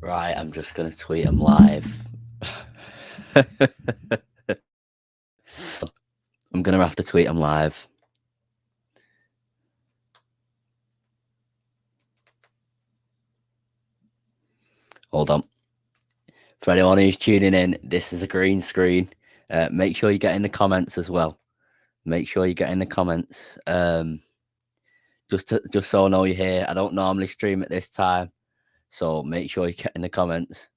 Right, I'm just going to tweet him live. I'm going to have to tweet him live. Hold on. For anyone who's tuning in, this is a green screen. Make sure you get in the comments as well. Make sure you get in the comments. Just so I know you're here. I don't normally stream at this time, so make sure you get in the comments.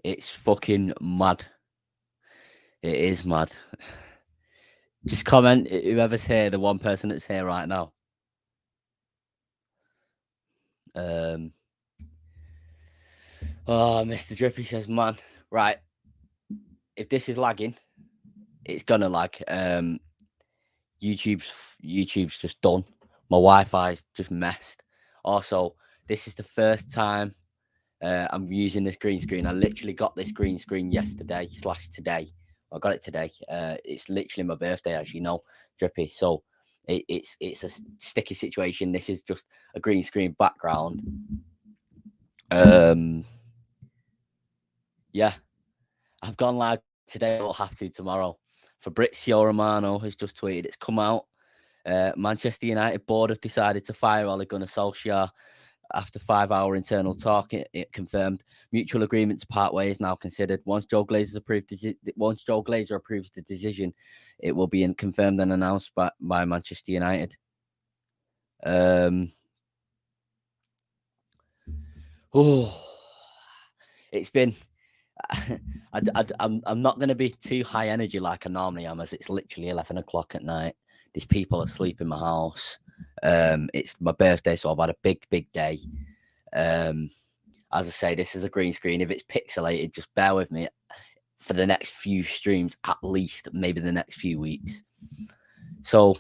It's fucking mad. It is mad. Just comment whoever's here, the one person that's here right now. Oh, Mr. Drippy says, man, right. If this is lagging, it's gonna lag. YouTube's just done. My Wi-Fi's just messed. Also, this is the first time I'm using this green screen. I literally got this green screen yesterday/today. I got it today. It's literally my birthday, as you know, Drippy. So it's a sticky situation. This is just a green screen background. Yeah, I've gone live today. I'll have to tomorrow. Fabrizio Romano has just tweeted. It's come out. Manchester United board have decided to fire Ole Gunnar Solskjaer after 5-hour internal talk. It confirmed mutual agreement to part ways now considered. Once Joe Glazer approves the decision, it will be confirmed and announced by Manchester United. It's been. I'm not going to be too high energy like I normally am, as it's literally 11 o'clock at night. There's people asleep in my house. It's my birthday, so I've had a big day. As I say, this is a green screen. If it's pixelated, just bear with me for the next few streams, at least, maybe the next few weeks. So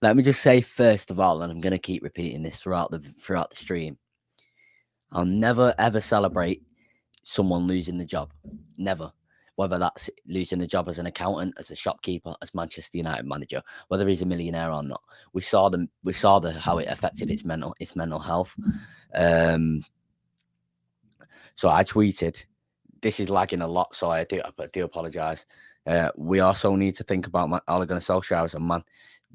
let me just say, first of all, and I'm going to keep repeating this throughout the stream, I'll never ever celebrate someone losing the job. Never. Whether that's losing the job as an accountant, as a shopkeeper, as Manchester United manager, whether he's a millionaire or not. We saw how it affected its mental health. So I tweeted, this is lagging a lot, so I do apologize. We also need to think about Ole Gunnar Solskjaer as a man.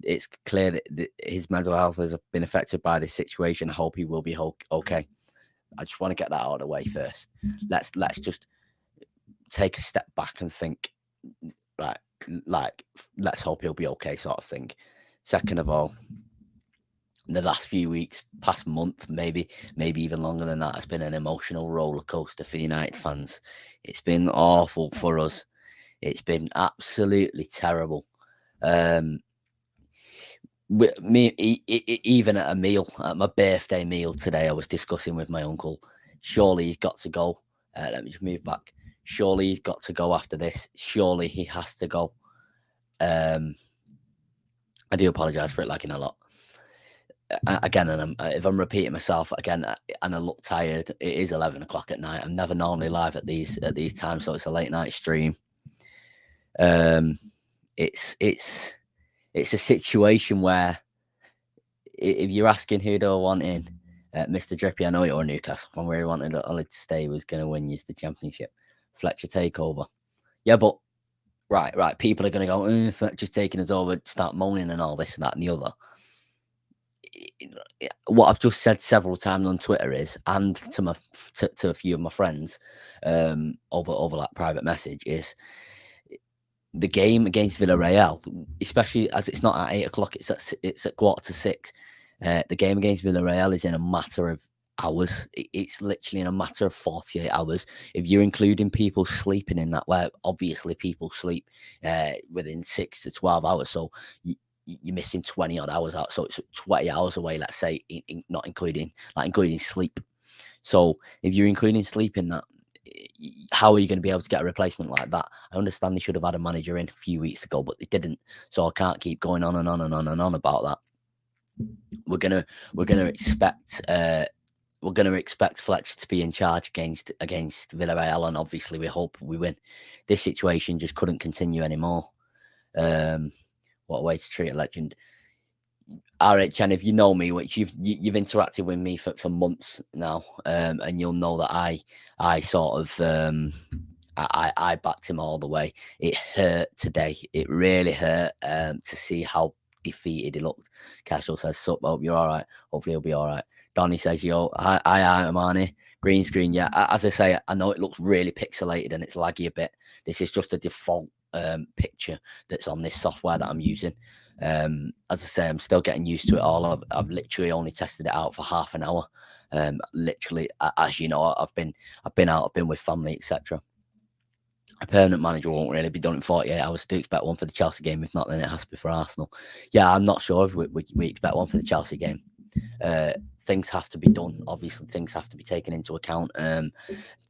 It's clear that his mental health has been affected by this situation. I hope he will be okay. I just want to get that out of the way first. Let's just take a step back and think, right, like, let's hope he'll be okay, sort of thing. Second of all, the last few weeks, past month, maybe even longer than that, it's been an emotional roller coaster for United fans. It's been awful for us. It's been absolutely terrible. Even at a meal, at my birthday meal today, I was discussing with my uncle, surely he's got to go. Let me just move back. Surely he's got to go after this. Surely he has to go. I do apologise for it lagging a lot. Again, and if I'm repeating myself again, and I look tired, it is 11 o'clock at night. I'm never normally live at these times, so it's a late night stream. It's a situation where, if you're asking who do I want in, Mr. Drippy, I know you're Newcastle fan, where he wanted Ole to stay, was going to win you the championship. Fletcher takeover. Yeah, but right. People are going to go, Fletcher's taking us over, start moaning and all this and that and the other. What I've just said several times on Twitter is, and to a few of my friends over like private message, is the game against Villarreal, especially as it's not at 8 o'clock, it's at 5:45. The game against Villarreal is in a matter of hours. It's literally in a matter of 48 hours. If you're including people sleeping in that, where obviously people sleep within 6 to 12 hours, so you're missing 20 odd hours out. So it's 20 hours away, let's say, not including sleep. So if you're including sleep in that, how are you going to be able to get a replacement like that? I understand they should have had a manager in a few weeks ago, but they didn't. So I can't keep going on and on and on and on about that. We're gonna expect Fletcher to be in charge against Villarreal, and obviously we hope we win. This situation just couldn't continue anymore. What a way to treat a legend. all right, Chen, if you know me, which you've interacted with me for months now, and you'll know that I sort of I backed him all the way. It hurt today. It really hurt to see how defeated he looked. Casual says, "Sup, hope you're all right. Hopefully he'll be all right." Donny says, "Yo, I'm Arnie. Green screen, yeah." As I say, I know it looks really pixelated and it's laggy a bit. This is just a default picture that's on this software that I'm using. As I say, I'm still getting used to it all. I've literally only tested it out for half an hour. Literally, as you know, I've been out, I've been with family, etc. A permanent manager won't really be done in 48 hours. I do expect one for the Chelsea game. If not, then it has to be for Arsenal. Yeah, I'm not sure if we expect one for the Chelsea game. Things have to be done. Obviously, things have to be taken into account.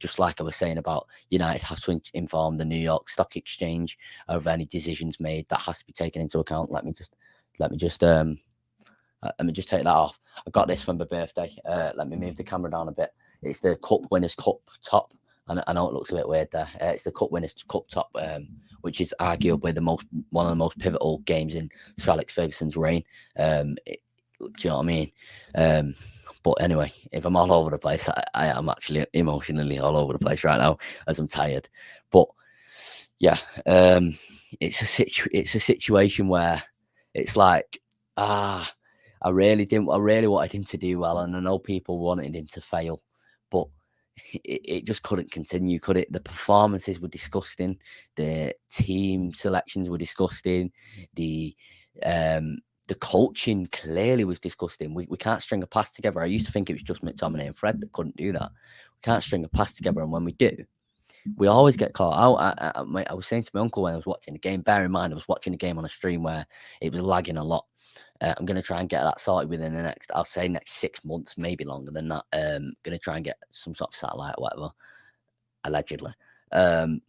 Just like I was saying about United have to inform the New York Stock Exchange of any decisions made. That has to be taken into account. Let me just take that off. I got this for my birthday. Let me move the camera down a bit. It's the Cup Winners' Cup top. I know it looks a bit weird there. It's the Cup Winners' Cup top, which is arguably one of the most pivotal games in Sir Alex Ferguson's reign. Do you know what I mean? But anyway, if I'm all over the place, I am actually emotionally all over the place right now as I'm tired. But yeah, it's a situation where it's like, I really wanted him to do well, and I know people wanted him to fail, but it just couldn't continue, could it? The performances were disgusting. The team selections were disgusting. The coaching clearly was disgusting. We can't string a pass together. I used to think it was just McTominay and Fred that couldn't do that. We can't string a pass together, and when we do, we always get caught out. I was saying to my uncle when I was watching the game, bear in mind, I was watching the game on a stream where it was lagging a lot. I'm going to try and get that sorted within the next 6 months, maybe longer than that. Going to try and get some sort of satellite or whatever, allegedly. I'm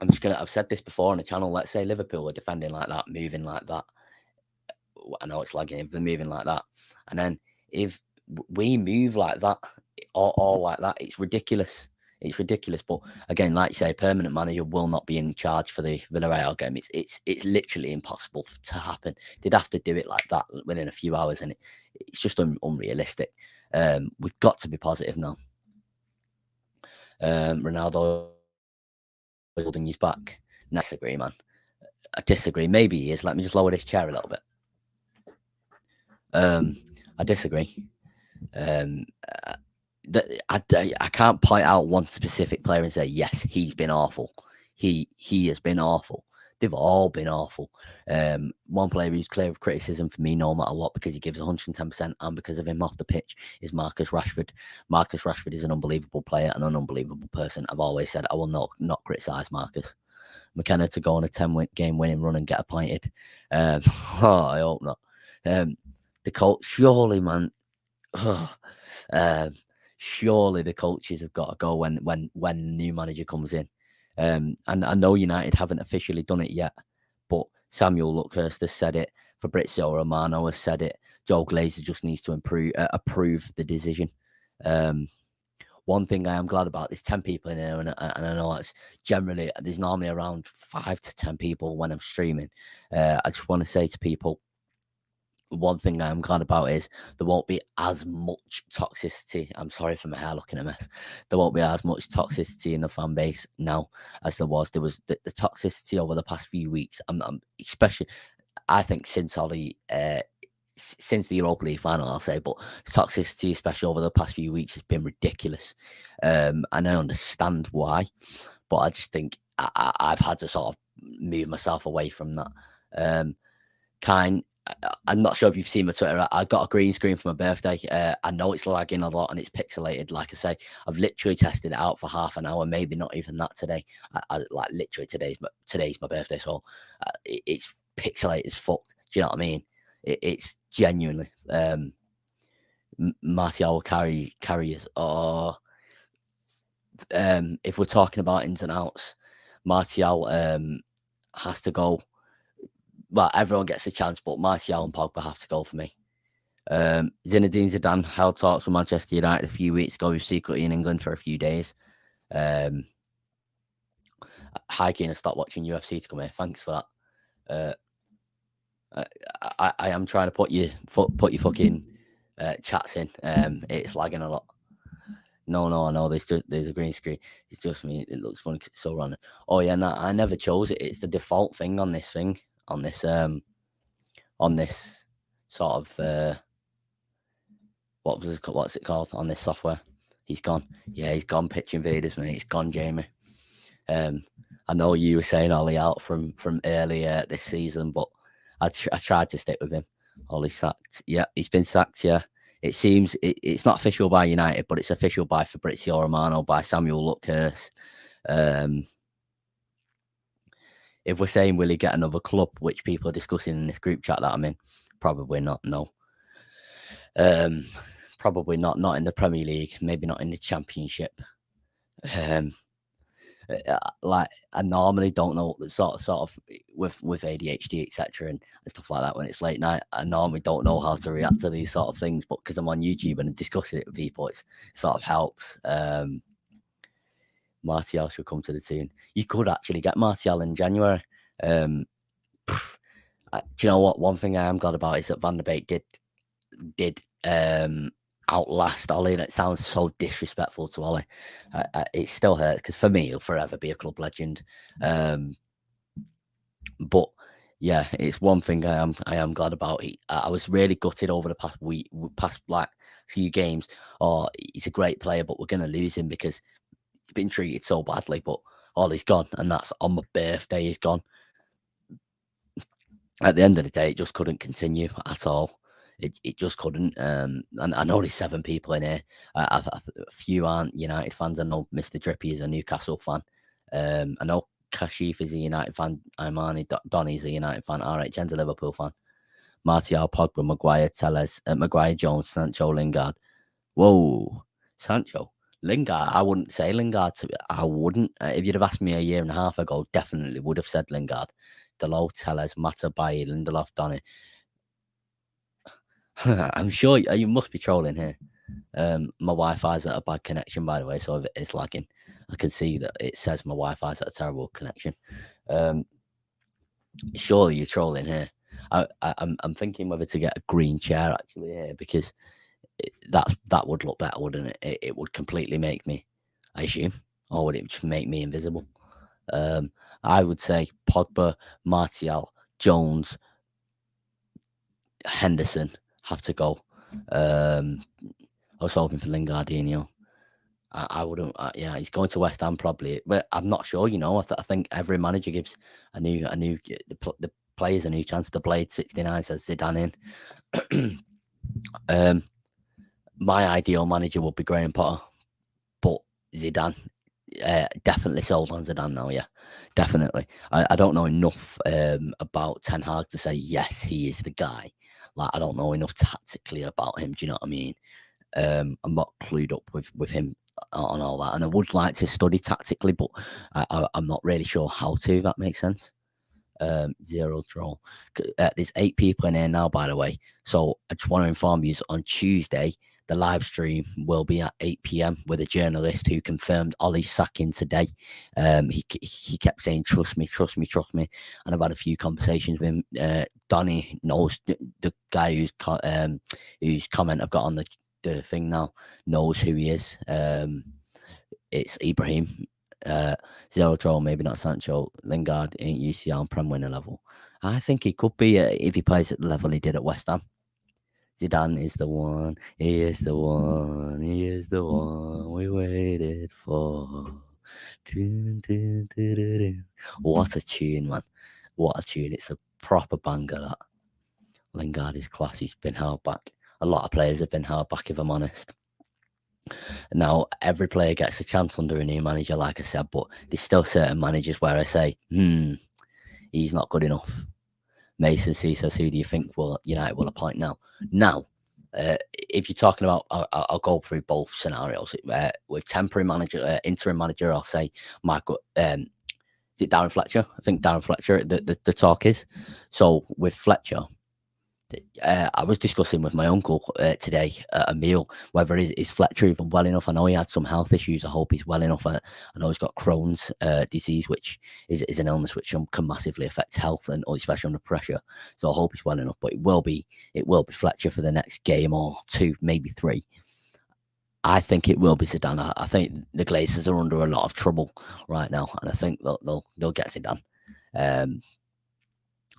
just going to, I've said this before on the channel, let's say Liverpool are defending like that, moving like that. I know it's lagging if they're moving like that. And then if we move like that or like that, it's ridiculous. It's ridiculous. But again, like you say, permanent manager will not be in charge for the Villarreal game. It's literally impossible to happen. They'd have to do it like that within a few hours, and it's just unrealistic. We've got to be positive now. Ronaldo holding his back. I disagree, man. I disagree. Maybe he is. Let me just lower this chair a little bit. I disagree. I can't point out one specific player and say, yes, he's been awful. He has been awful. They've all been awful. One player who's clear of criticism for me no matter what, because he gives 110% and because of him off the pitch, is Marcus Rashford. Marcus Rashford is an unbelievable player and an unbelievable person. I've always said I will not criticise Marcus. McKenna to go on a 10-game winning run and get appointed. I hope not. The coach, surely, man. Surely the coaches have got to go when new manager comes in. And I know United haven't officially done it yet, but Samuel Luckhurst has said it. Fabrizio Romano has said it. Joe Glazer just needs to approve the decision. One thing I am glad about, there's 10 people in here, and I know it's generally, there's normally around 5 to 10 people when I'm streaming. I just want to say to people, one thing I'm glad about is there won't be as much toxicity. I'm sorry for my hair looking a mess. There won't be as much toxicity in the fan base now as there was. There was the toxicity over the past few weeks. Especially, I think since the Europa League final, I'll say, but toxicity, especially over the past few weeks, has been ridiculous. And I understand why, but I just think I've had to sort of move myself away from that. I'm not sure if you've seen my Twitter. I got a green screen for my birthday. I know it's lagging a lot and it's pixelated. Like I say, I've literally tested it out for half an hour, maybe not even that today. Like literally today's my birthday, so it's pixelated as fuck. Do you know what I mean? It's genuinely Martial carriers. Or if we're talking about ins and outs, Martial has to go. Well, everyone gets a chance, but Martial and Pogba have to go for me. Zinedine Zidane held talks with Manchester United a few weeks ago. He was secretly in England for a few days. Hiking and stopped watching UFC to come here. Thanks for that. I am trying to put your fucking chats in. It's lagging a lot. No. There's a green screen. It's just me. It looks funny 'cause it's so random. Oh yeah, no, I never chose it. It's the default thing on this thing. On this sort of what's it called on this software? He's gone. Yeah, he's gone. Pitch invaders, mate. He's gone, Jamie. I know you were saying Ollie out from earlier this season, but I tried to stick with him. Ollie sacked. Yeah, he's been sacked. Yeah, it seems it's not official by United, but it's official by Fabrizio Romano, by Samuel Luckhurst. If we're saying will he get another club, which people are discussing in this group chat that I'm in, probably not. No. Probably not in the Premier League, maybe not in the Championship. Like I normally don't know sort of with ADHD etc. and stuff like that when it's late night. I normally don't know how to react to these sort of things, but because I'm on YouTube and discussing it with people, it sort of helps. Martial should come to the team. You could actually get Martial in January. Do you know what? One thing I am glad about is that Van der Beek did outlast Ollie, and it sounds so disrespectful to Ollie. It still hurts because for me, he'll forever be a club legend. But yeah, it's one thing I am glad about. I was really gutted over the past like few games. Oh, he's a great player, but we're gonna lose him because he's been treated so badly. But Ollie's gone, and that's on my birthday. He's gone. At the end of the day, it just couldn't continue at all. It just couldn't. And I know there's 7 people in here. A few aren't United fans. I know Mr. Drippy is a Newcastle fan. I know Kashif is a United fan. Imani Donny's a United fan. Jen's a Liverpool fan. Martial, Pogba, Maguire, Telles, Maguire, Jones, Sancho, Lingard. Whoa, Sancho, Lingard. I wouldn't say Lingard. I wouldn't. If you'd have asked me a year and a half ago, definitely would have said Lingard. Delo, Telles, Mata, Bailly, Lindelof, Donny. I'm sure you must be trolling here. My Wi-Fi's at a bad connection, by the way, so if it's lagging, I can see that it says my Wi-Fi's at a terrible connection. Surely you're trolling here. I'm thinking whether to get a green chair actually here because that would look better, wouldn't it? It would completely make me, I assume, or would it just make me invisible? I would say Pogba, Martial, Jones, Henderson have to go. I was hoping for Lingardinho. I wouldn't. Yeah, he's going to West Ham probably, but I'm not sure. I think every manager gives the players a new chance. The Blade 69 says Zidane in. My ideal manager would be Graham Potter, but Zidane. Definitely sold on Zidane now. Yeah, definitely. I don't know enough about Ten Hag to say yes, he is the guy. Like I don't know enough tactically about him. Do you know what I mean? I'm not clued up with him on all that, and I would like to study tactically, but I'm not really sure how to. If that makes sense. 0 draw. There's 8 people in here now, by the way. So I just want to inform you on Tuesday. The live stream will be at 8 p.m. with a journalist who confirmed Ollie's sacking today. He kept saying, trust me. And I've had a few conversations with him. Donny knows the guy whose comment I've got on the thing now, knows who he is. It's Ibrahim. 0 troll, maybe not Sancho. Lingard ain't UCL and Prem winner level. I think he could be if he plays at the level he did at West Ham. Zidane is the one. He is the one. He is the one we waited for. What a tune, man. What a tune. It's a proper banger, that. Lingard is class. He's been held back. A lot of players have been held back, if I'm honest. Now, every player gets a chance under a new manager, like I said, but there's still certain managers where I say, he's not good enough. Mason C says, who do you think United will appoint now? Now, if you're talking about, I'll go through both scenarios. With temporary manager, interim manager, I'll say Michael. Is it Darren Fletcher? I think Darren Fletcher. The talk is. So with Fletcher, I was discussing with my uncle today at a meal whether is Fletcher even well enough. I know he had some health issues. I hope he's well enough. I know he's got Crohn's disease, which is an illness which can massively affect health, and especially under pressure. So I hope he's well enough. But it will be Fletcher for the next game or two, maybe three. I think it will be Zidane. I think the Glazers are under a lot of trouble right now, and I think they'll get Zidane.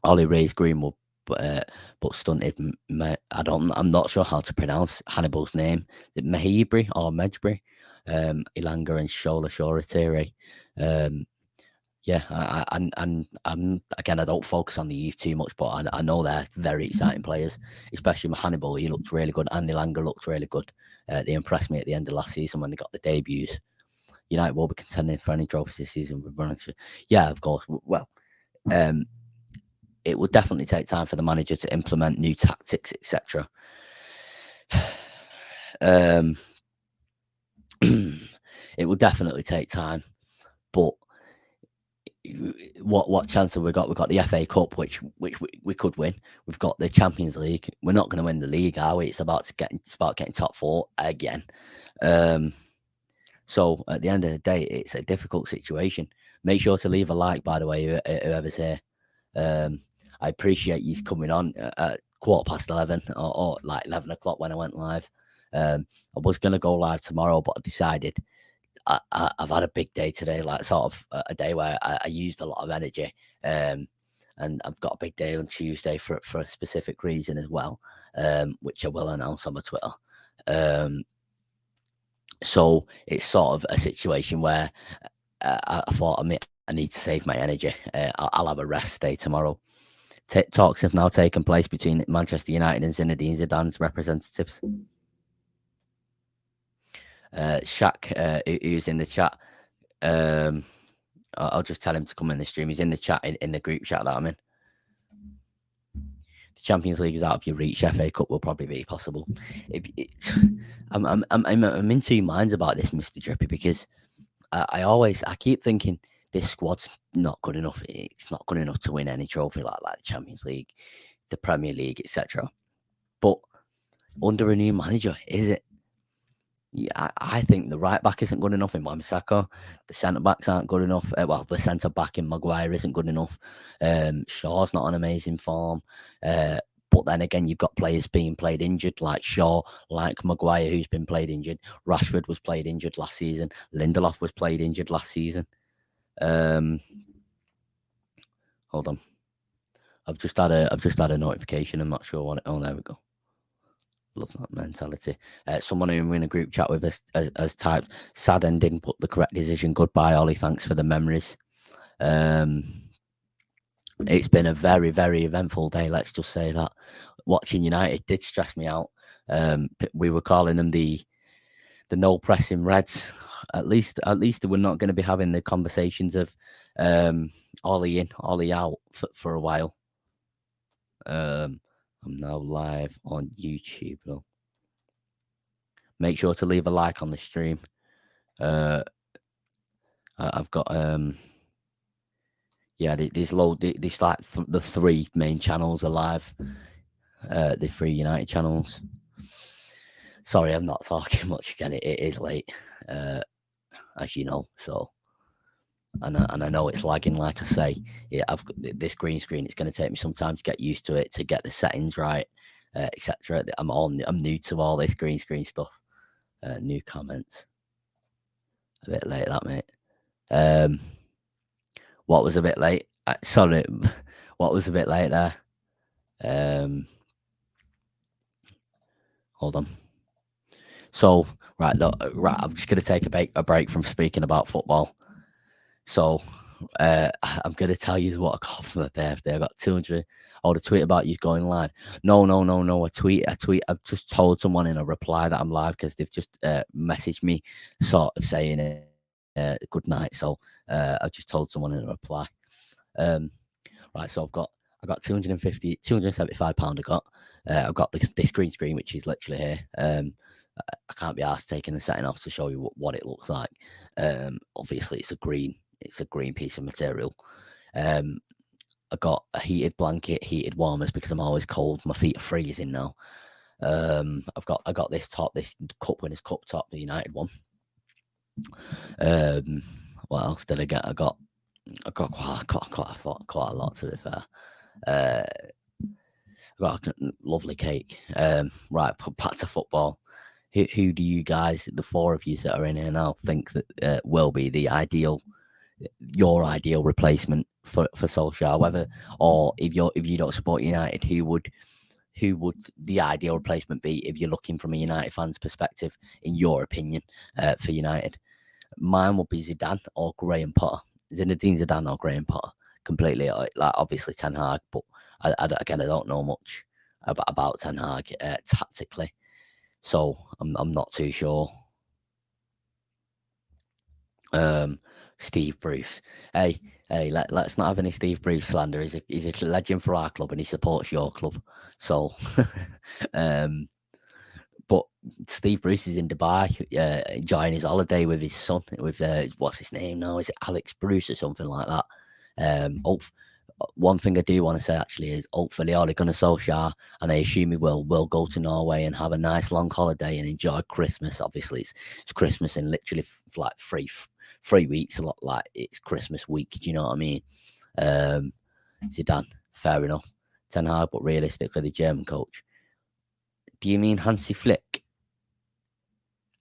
Ollie Ray's Greenwood, but stunted. I'm not sure how to pronounce Hannibal's name. Is it Mahibri or Medjbri? Ilanga and Shola Shoretire. Yeah, I'm again. I don't focus on the youth too much, but I know they're very exciting players, especially Hannibal. He looked really good, and Ilanga looked really good. They impressed me at the end of last season when they got the debuts. United will be contending for any trophies this season. Yeah, of course. Well, it will definitely take time for the manager to implement new tactics, etc. It will definitely take time, but what chance have we got? We've got the FA Cup, which we could win. We've got the Champions League. We're not going to win the league, are we? It's about getting top four again. So at the end of the day, it's a difficult situation. Make sure to leave a like, by the way, whoever's here. I appreciate you coming on at 11:15 or like 11 o'clock when I went live. I was going to go live tomorrow, but I decided I've had a big day today, like sort of a day where I used a lot of energy. And I've got a big day on Tuesday for a specific reason as well, which I will announce on my Twitter. So it's sort of a situation where I thought I need to save my energy. I'll have a rest day tomorrow. Talks have now taken place between Manchester United and Zinedine Zidane's representatives. Shaq, who's in the chat, I'll just tell him to come in the stream. He's in the chat, in the group chat that I'm in. The Champions League is out of your reach. FA Cup will probably be possible. I'm in two minds about this, Mr. Drippy, because I keep thinking this squad's not good enough. It's not good enough to win any trophy like the Champions League, the Premier League, etc. But under a new manager, is it? Yeah, I think the right back isn't good enough in Wan-Bissaka. The centre backs aren't good enough. Well, the centre back in Maguire isn't good enough. Shaw's not an amazing form. But then again, you've got players being played injured, like Shaw, like Maguire, who's been played injured. Rashford was played injured last season. Lindelof was played injured last season. Hold on. I've just had a notification. I'm not sure what. Oh, there we go. Love that mentality. Someone who I'm in a group chat with has typed, sad ending, but the correct decision. Goodbye, Ollie. Thanks for the memories. It's been a very, very eventful day. Let's just say that. Watching United did stress me out. We were calling them the no pressing Reds. At least we're not going to be having the conversations of Ollie in, Ollie out for a while. I'm now live on YouTube. Make sure to leave a like on the stream. I've got these like the three main channels are live. The three United channels. Sorry, I'm not talking much again. It is late, as you know. So, and I know it's lagging. Like I say, I've got this green screen. It's going to take me some time to get used to it, to get the settings right, etc. I'm new to all this green screen stuff. New comments. A bit late, that mate. What was a bit late? Sorry, what was a bit late there? Hold on. So right, I'm just gonna take a break from speaking about football. So I'm gonna tell you what I got for my birthday. I got 200. The tweet about you going live. No. A tweet. I've just told someone in a reply that I'm live because they've just messaged me, sort of saying good night. So I've just told someone in a reply. Right. So I got 275 pound. I've got this green screen, which is literally here. I can't be asked taking the setting off to show you what it looks like. Obviously, it's a green piece of material. I got a heated blanket, heated warmers because I'm always cold. My feet are freezing now. I got this top, this cup winners cup top, the United one. What else did I get? I got quite a lot, to be fair. I got a lovely cake. Right, back to football. Who do you guys, the four of you that are in here now, think that will be the your ideal replacement for Solskjaer? Whether, or if you don't support United, who would the ideal replacement be if you're looking from a United fan's perspective, in your opinion, for United? Mine would be Zidane or Graham Potter. Zinedine Zidane or Graham Potter. Completely, like obviously Ten Hag, but I don't know much about Ten Hag tactically, so I'm not too sure. Steve Bruce. Hey, let's not have any Steve Bruce slander. He's a legend for our club and he supports your club. So, but Steve Bruce is in Dubai enjoying his holiday with his son, with what's his name now? Is it Alex Bruce or something like that? One thing I do want to say actually is hopefully Ole Gunnar Solskjaer, and I assume he will go to Norway and have a nice long holiday and enjoy Christmas. Obviously, it's Christmas in literally like 3 weeks. A lot like it's Christmas week. Do you know what I mean? Zidane, fair enough. Ten Hag, but realistically, the German coach. Do you mean Hansi Flick?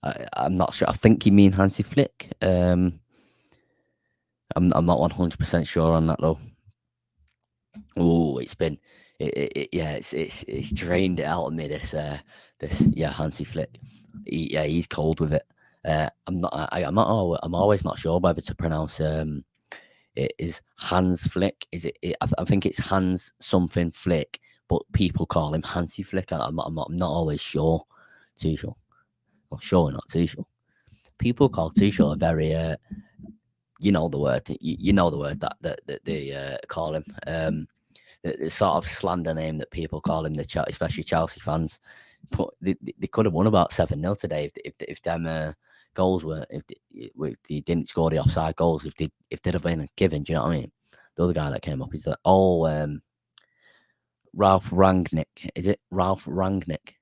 I'm not sure. I think you mean Hansi Flick. I'm not 100% sure on that though. Oh, it's drained it out of me. This Hansi Flick. He's cold with it. I'm always not sure whether to pronounce it is Hans Flick. Is it? I think it's Hans something Flick, but people call him Hansi Flick. I'm not always sure. Too sure. Well, sure, not too sure. People call Tuchel a very you know the word. You know the word that they call him. The sort of slander name that people call him, especially Chelsea fans. But they could have won about 7-0 today if them goals were if they didn't score the offside goals, if they'd have been given. Do you know what I mean? The other guy that came up is Ralph Rangnick. Is it Ralph Rangnick?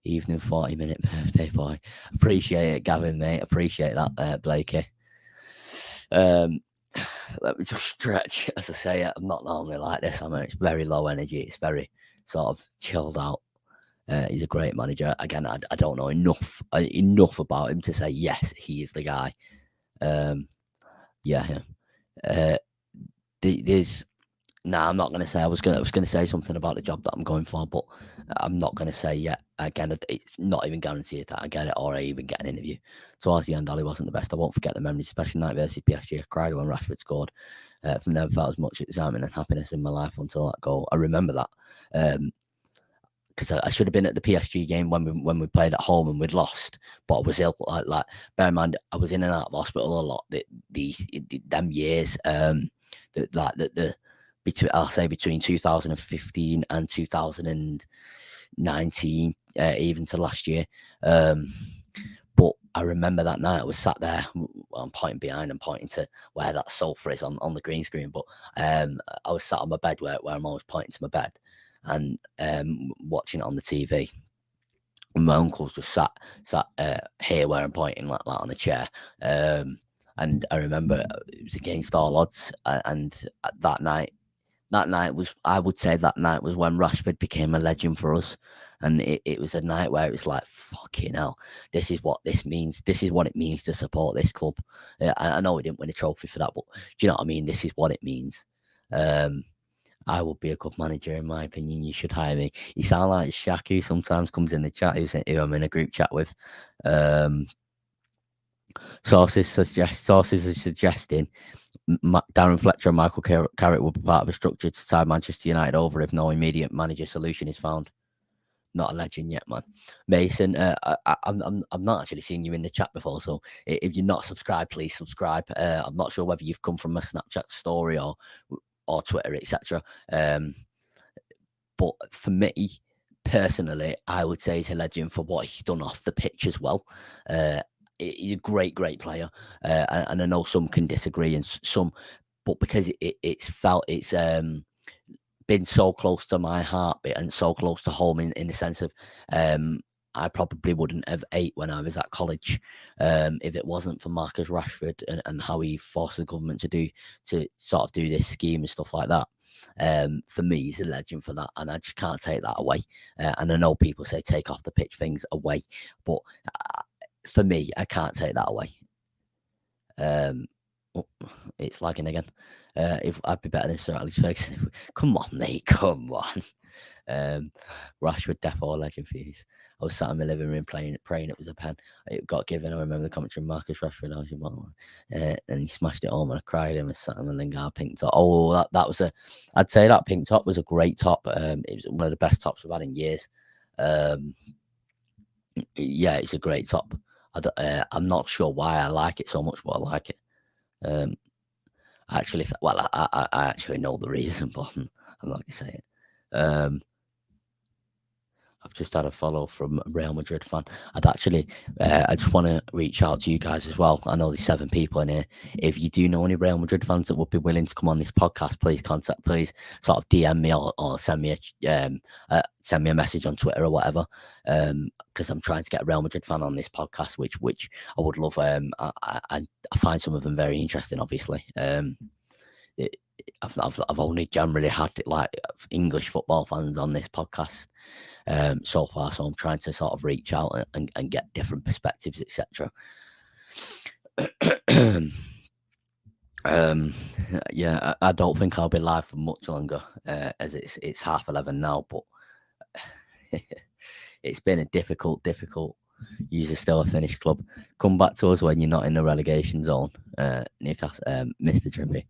Evening 40-minute birthday boy. Appreciate it, Gavin, mate. Appreciate that, Blakey. Let me just stretch. As I say, I'm not normally like this. It's very low energy. It's very sort of chilled out. He's a great manager. Again, I don't know enough about him to say yes, he is the guy. There's. Nah, I'm not going to say. I was going to say something about the job that I'm going for, but I'm not going to say yet. Again, it's not even guaranteed that I get it or I even get an interview. Towards the end, Ollie wasn't the best. I won't forget the memories, especially night versus PSG. I cried when Rashford scored. From never felt as much excitement and happiness in my life until that goal. I remember that because I should have been at the PSG game when we played at home and we'd lost, but I was ill. Like bear in mind, I was in and out of hospital a lot. Them years, between 2015 and 2019, even to last year. But I remember that night I was sat there. I'm pointing behind and pointing to where that sofa is on the green screen. But I was sat on my bed where I'm always pointing to my bed and watching it on the TV. And my uncle's just sat here where I'm pointing, like on a chair. And I remember it was against all odds. And that night was, I would say that night was when Rashford became a legend for us. And it was a night where it was like, fucking hell, this is what this means. This is what it means to support this club. I know we didn't win a trophy for that, but do you know what I mean? This is what it means. I would be a good manager, in my opinion. You should hire me. You sound like Shaq, who sometimes comes in the chat, who I'm in a group chat with. Sources are suggesting Darren Fletcher and Michael Carrick will be part of a structure to tie Manchester United over if no immediate manager solution is found. Not a legend yet, man. Mason, I'm not actually seeing you in the chat before, so if you're not subscribed, please subscribe. I'm not sure whether you've come from a Snapchat story or Twitter, etc. But for me personally, I would say he's a legend for what he's done off the pitch as well. He's a great player, and I know some can disagree, and some, but because it's been so close to my heartbeat and so close to home in the sense of I probably wouldn't have ate when I was at college if it wasn't for Marcus Rashford and how he forced the government to sort of do this scheme and stuff like that. For me, he's a legend for that, and I just can't take that away. And I know people say take off the pitch things away, but for me, I can't take that away. Oh, it's lagging again. If I'd be better than Sir Alex Ferguson. Come on, mate, come on. Rashford, death or legend for you. I was sat in my living room praying it was a pen. It got given. I remember the commentary from Marcus Rashford. I was your mom, and he smashed it home, and I cried. And I sat in my Lingard pink top. Oh, that was I'd say that pink top was a great top. It was one of the best tops we've had in years. Yeah, it's a great top. I'm not sure why I like it so much, but I like it. Actually, I actually know the reason, but I'm not going to say it. I've just had a follow from a Real Madrid fan. I just want to reach out to you guys as well. I know there's 7 people in here. If you do know any Real Madrid fans that would be willing to come on this podcast, please sort of DM me or send me a message on Twitter or whatever. Because I'm trying to get a Real Madrid fan on this podcast, which I would love. I find some of them very interesting, obviously. I've only generally had like English football fans on this podcast so far, so I'm trying to sort of reach out and get different perspectives, etc. Yeah, I don't think I'll be live for much longer, as it's 11:30 now, but it's been a difficult You're still a Finnish club. Come back to us when you're not in the relegation zone, Newcastle, Mr. Trippy.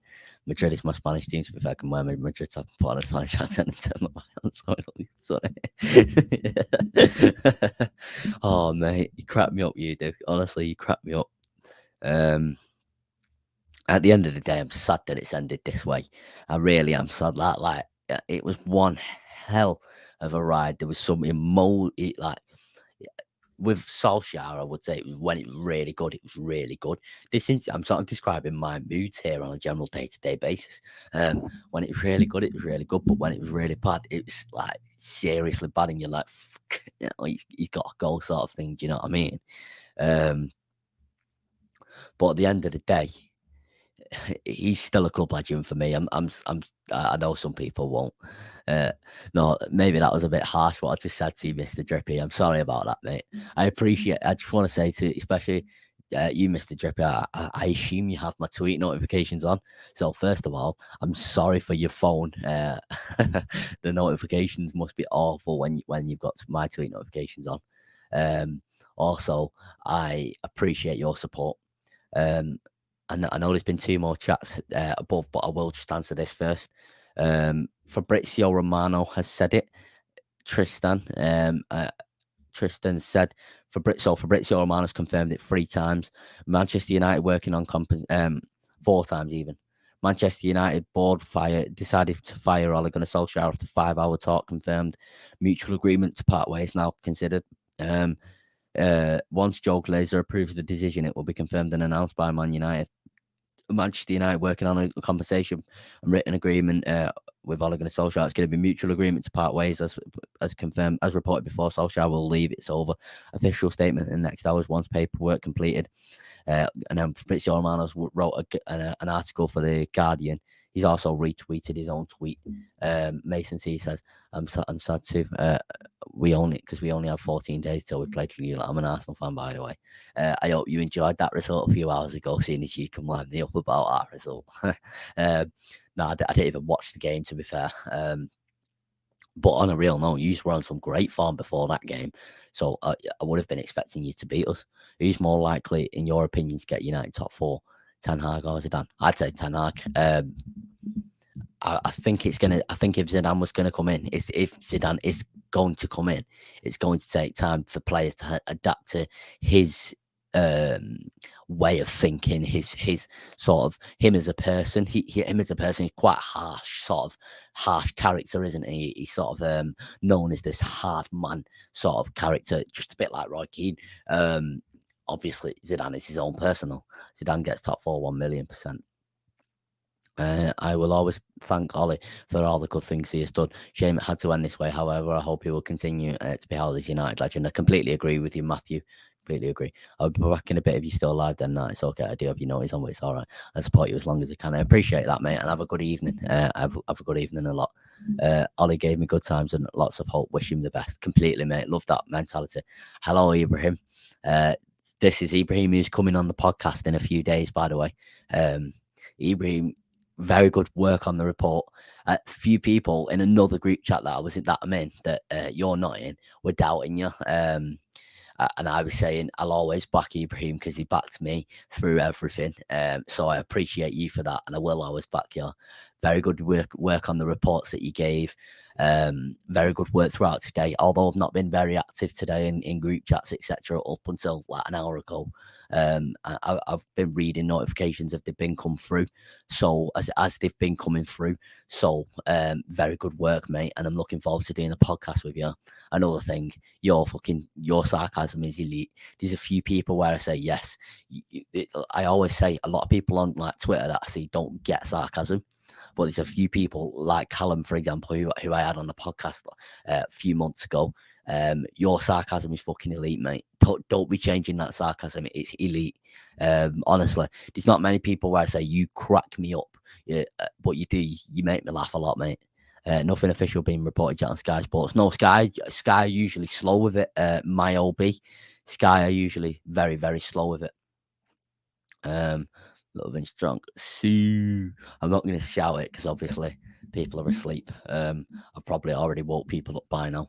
Madrid is my Spanish team, to be fair. I can wear my Madrid top and put on a Spanish accent and turn my sorry. Oh, mate, you crap me up, you do. Honestly, you crap me up. At the end of the day, I'm sad that it's ended this way. I really am sad. Like it was one hell of a ride. There was something with Solskjaer, I would say when it was really good, it was really good. I'm sort of describing my moods here on a general day-to-day basis. When it was really good, it was really good. But when it was really bad, it was like seriously bad. And you're like, fuck, he's got a goal sort of thing. Do you know what I mean? But at the end of the day, he's still a club legend for me. I know some people won't. No, maybe that was a bit harsh what I just said to you, Mr. Drippy. I'm sorry about that, mate. I just want to say to especially you, Mr. Drippy, I assume you have my tweet notifications on. So first of all, I'm sorry for your phone. The notifications must be awful when you've got my tweet notifications on. Also, I appreciate your support. And I know there's been 2 more chats above, but I will just answer this first. Fabrizio Romano has said it. Tristan said, Fabrizio Romano's confirmed it 3 times. Manchester United working on 4 times even. Manchester United board decided to fire Ole Gunnar Solskjaer after 5-hour talk confirmed. Mutual agreement to part ways now considered. Once Joe Glazer approves the decision, it will be confirmed and announced by Man United. Manchester United working on a compensation and written agreement with Ole Gunnar Solskjaer. It's going to be mutual agreement to part ways, as confirmed, as reported before. Solskjaer will leave. It's over. Official statement in the next hours once paperwork completed. And then Fabrizio Romano wrote an article for the Guardian. He's also retweeted his own tweet. Mason C says, "I'm sad too. We only have 14 days till we play Liverpool. I'm an Arsenal fan, by the way. I hope you enjoyed that result a few hours ago, seeing as you can wind me up about that result." No, I didn't even watch the game, to be fair. But on a real note, you were on some great form before that game, so I would have been expecting you to beat us. Who's more likely, in your opinion, to get United top 4? Ten Hag or Zidane? I'd say Ten Hag. I think if Zidane was going to come in, if Zidane is going to come in, it's going to take time for players to adapt to his way of thinking, his sort of him as a person. Him as a person is quite harsh character, isn't he? He's sort of known as this hard man sort of character, just a bit like Roy Keane. Obviously, Zidane is his own personal. Zidane gets top 4 1,000,000%. I will always thank Ollie for all the good things he has done. Shame it had to end this way. However, I hope he will continue to be held as United legend. I completely agree with you, Matthew. Completely agree. I'll be back in a bit if you're still alive. Then it's okay. I do have your notice on, but it's all right. I support you as long as I can. I appreciate that, mate. And have a good evening. Have a good evening a lot. Ollie gave me good times and lots of hope. Wish him the best. Completely, mate. Love that mentality. Hello, Ibrahim. This is Ibrahim who's coming on the podcast in a few days, by the way. Ibrahim, very good work on the report. A few people in another group chat that I'm in, that you're not in, were doubting you. And I was saying I'll always back Ibrahim because he backed me through everything. So I appreciate you for that, and I will always back you. Very good work on the reports that you gave. Very good work throughout today. Although I've not been very active today in group chats, etc., up until like an hour ago. I've been reading notifications if they've been come through. So as they've been coming through. So very good work, mate. And I'm looking forward to doing a podcast with you. Another thing, your sarcasm is elite. There's a few people where I say yes. I always say a lot of people on like Twitter that I see don't get sarcasm. But there's a few people like Callum, for example, who I had on the podcast a few months ago. Your sarcasm is fucking elite, mate. Don't be changing that sarcasm. It's elite. Honestly, there's not many people where I say you crack me up, but you do. You make me laugh a lot, mate. Nothing official being reported yet on Sky Sports. No, Sky are usually slow with it. My OB, Sky are usually very, very slow with it. Little Vince drunk. Sue. I'm not going to shout it because obviously people are asleep. I've probably already woke people up by now.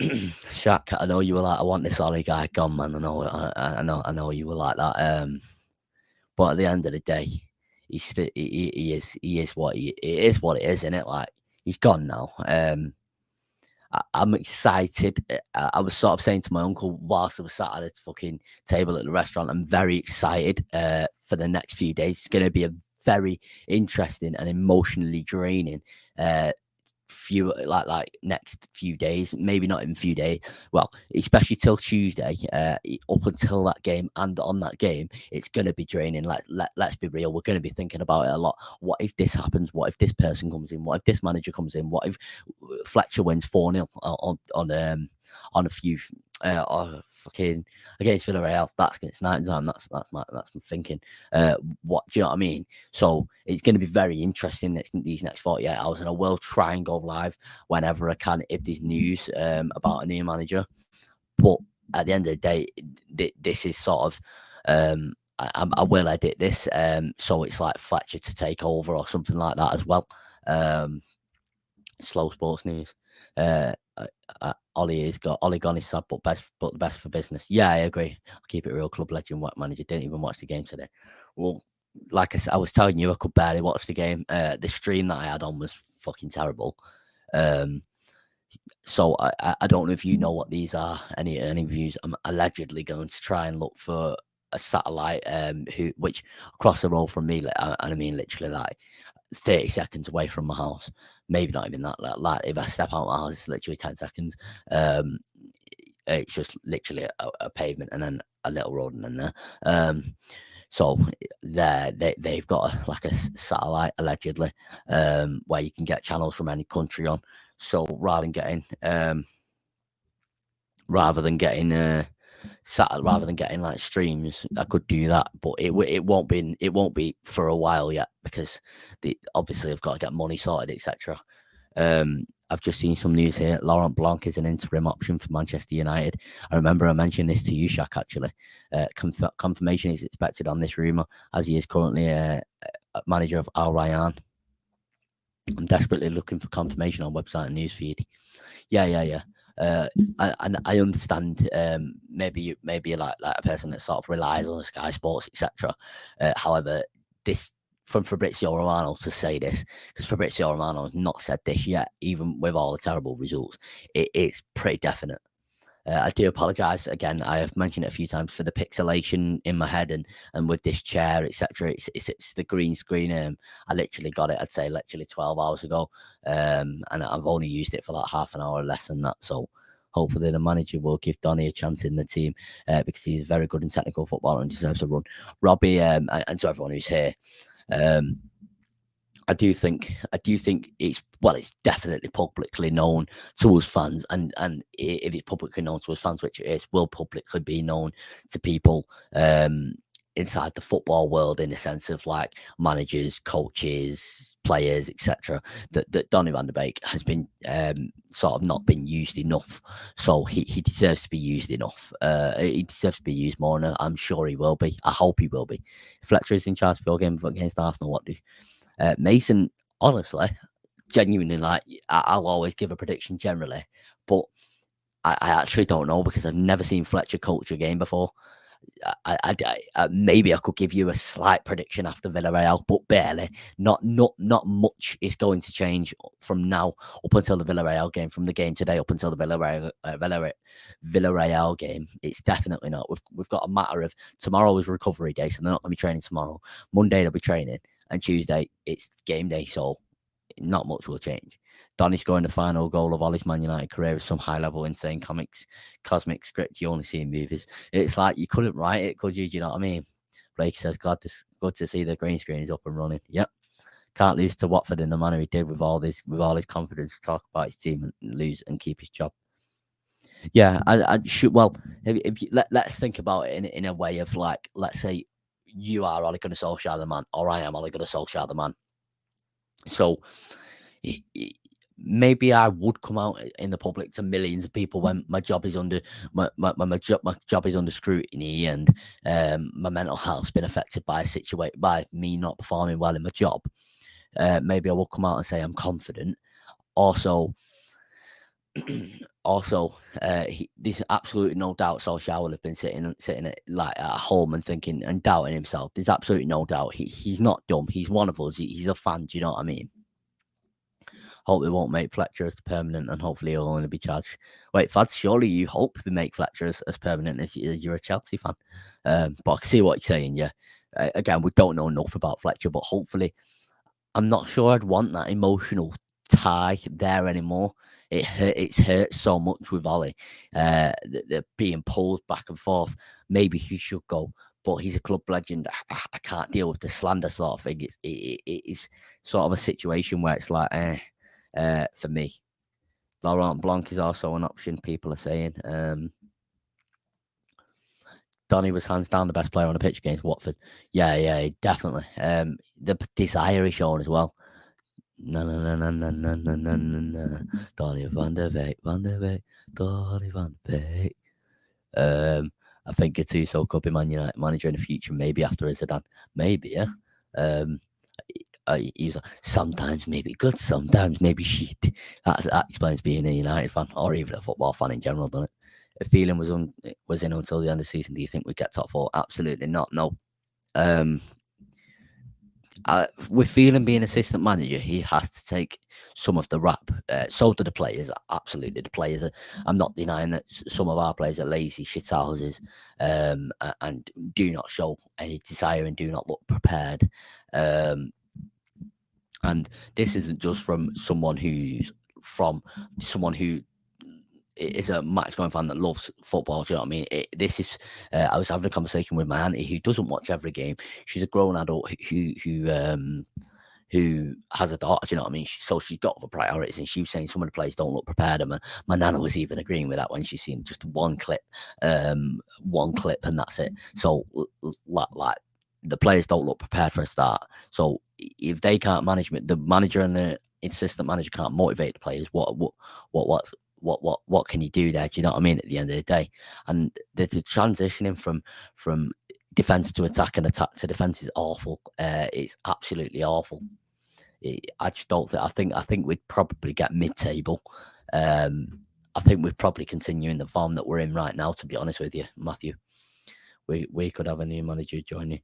Shaq, I know you were like, I want this Ollie guy gone, man. I know you were like that. But at the end of the day, he is what it is, isn't it? Like, he's gone now. I'm excited. I was sort of saying to my uncle whilst I was sat at a fucking table at the restaurant, I'm very excited for the next few days. It's going to be a very interesting and emotionally draining next few days, maybe not in few days, well, especially till Tuesday, up until that game, and on that game it's going to be draining. Let's be real, we're going to be thinking about it a lot. What if this happens? What if this person comes in? What if this manager comes in? What if Fletcher wins 4-0 on a few fucking against Villarreal? It's night time. That's my thinking. What do you know what I mean? So it's going to be very interesting these next 48 hours, and I will try and go live whenever I can if there's news about a new manager. But at the end of the day, this is sort of I will edit this so it's like Fletcher to take over or something like that as well. Slow sports news. Ollie gone is sad, but the best for business. Yeah, I agree. I'll keep it real. Club legend, what manager didn't even watch the game today. Well, like I said, I was telling you, I could barely watch the game. The stream that I had on was fucking terrible. So I don't know if you know what these are. Any views? I'm allegedly going to try and look for a satellite which across the road from me, and I mean literally like 30 seconds away from my house. Maybe not even that. Like if I step out of my house, it's literally 10 seconds. It's just literally a pavement and then a little road and then there. So they've got a satellite allegedly, where you can get channels from any country on. So rather than getting like streams, I could do that, but it won't be for a while yet, because obviously I've got to get money sorted, etc. I've just seen some news here. Laurent Blanc is an interim option for Manchester United. I remember I mentioned this to you, Shaq, actually. Confirmation is expected on this rumour, as he is currently a manager of Al Rayyan. I'm desperately looking for confirmation on website and newsfeed. Yeah. I understand. Maybe you're like a person that sort of relies on Sky Sports, etc. However, this from Fabrizio Romano to say this, because Fabrizio Romano has not said this yet, even with all the terrible results. It's pretty definite. I do apologise again. I have mentioned it a few times for the pixelation in my head and with this chair, etc. It's the green screen. I literally got it, I'd say literally 12 hours ago, and I've only used it for like half an hour or less than that. So hopefully the manager will give Donny a chance in the team, because he's very good in technical football and deserves a run. Robbie, and to everyone who's here, I do think it's definitely publicly known to us fans, and if it's publicly known to us fans, which it is, will publicly be known to people inside the football world, in the sense of like managers, coaches, players, etc. That Donny van de Beek has been sort of not been used enough, so he deserves to be used enough. He deserves to be used more, and I'm sure he will be. I hope he will be. If Fletcher is in charge of your game against Arsenal, what do Mason, honestly, genuinely, like, I'll always give a prediction generally, but I actually don't know, because I've never seen Fletcher coach a game before. Maybe I could give you a slight prediction after Villarreal, but barely. Not much is going to change from now up until the Villarreal game. From the game today up until the Villarreal game, it's definitely not. We've got a matter of, tomorrow is recovery day, so they're not going to be training tomorrow. Monday they'll be training, and Tuesday it's game day, so not much will change. Donny scoring the final goal of Ollie's Man United career with some high-level insane cosmic script you only see in movies. It's like you couldn't write it, could you? Do you know what I mean? Blake says, good to see the green screen is up and running. Yep. Can't lose to Watford in the manner he did with all his confidence to talk about his team and lose and keep his job. Yeah, I should. Well, if you, let's think about it in a way of, like, let's say you are Ole Gunnar Solskjaer the man, or I am Ole Gunnar Solskjaer the man. So maybe I would come out in the public to millions of people when my job is under my job is under scrutiny, and my mental health's been affected by me not performing well in my job. Maybe I will come out and say I'm confident. Also, there's absolutely no doubt Solskjaer will have been sitting at home and thinking and doubting himself. There's absolutely no doubt. He's not dumb. He's one of us. He's a fan. Do you know what I mean? Hope they won't make Fletcher as permanent, and hopefully he'll only be charged. Wait, Fads, surely you hope they make Fletcher as permanent as you're a Chelsea fan. But I can see what you're saying, yeah. Again, we don't know enough about Fletcher, but hopefully, I'm not sure I'd want that emotional tie there anymore. It's hurt so much with Ollie. They're being pulled back and forth. Maybe he should go, but he's a club legend. I can't deal with the slander sort of thing. It's sort of a situation where it's like, for me. Laurent Blanc is also an option, people are saying. Donny was hands down the best player on the pitch against Watford. Yeah, definitely. The desire is shown as well. No. Donny van de Beek, Donny van de Beek. I think Gattuso could be Man United manager in the future, maybe after Zidane. Maybe, yeah. He was like, sometimes maybe good, sometimes maybe shit. That explains being a United fan, or even a football fan in general, doesn't it? If feeling was in until the end of the season, do you think we'd get top four? Absolutely not. No. With Phelan being assistant manager, he has to take some of the rap. So do the players. Absolutely, the players. I'm not denying that some of our players are lazy shithouses, and do not show any desire and do not look prepared. And this isn't just from someone who is a match-going fan that loves football. Do you know what I mean? This is. I was having a conversation with my auntie who doesn't watch every game. She's a grown adult who has a daughter. Do you know what I mean? So she's got other priorities, and she was saying some of the players don't look prepared. And my nana was even agreeing with that when she's seen just one clip, and that's it. So like the players don't look prepared for a start. So if they can't manage it, the manager and the assistant manager can't motivate the players. What can you do there? Do you know what I mean? At the end of the day, and the transitioning from defense to attack and attack to defense is awful. It's absolutely awful. I just don't think. I think we'd probably get mid-table. I think we'd probably continue in the form that we're in right now. To be honest with you, Matthew, we could have a new manager joining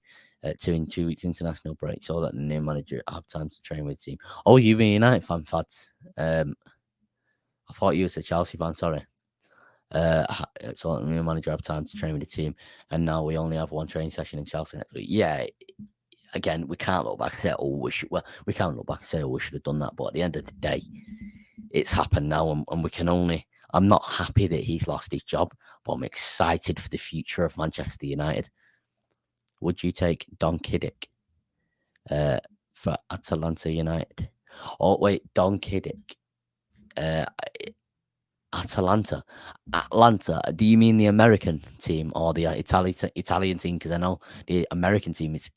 2 weeks international break, so that the new manager have time to train with the team. Oh, you're a United fan, Fads. I thought you was a Chelsea fan, sorry. So the new manager have time to train with the team, and now we only have one training session in Chelsea next week. Yeah, again, we can't look back and say, we can't look back and say, we should have done that. But at the end of the day, it's happened now, and we can only. I'm not happy that he's lost his job, but I'm excited for the future of Manchester United. Would you take Don Kiddick for Atalanta United. Oh wait, Don Kiddick. Atalanta. Atlanta. Do you mean the American team or the Italian team? Because I know the American team is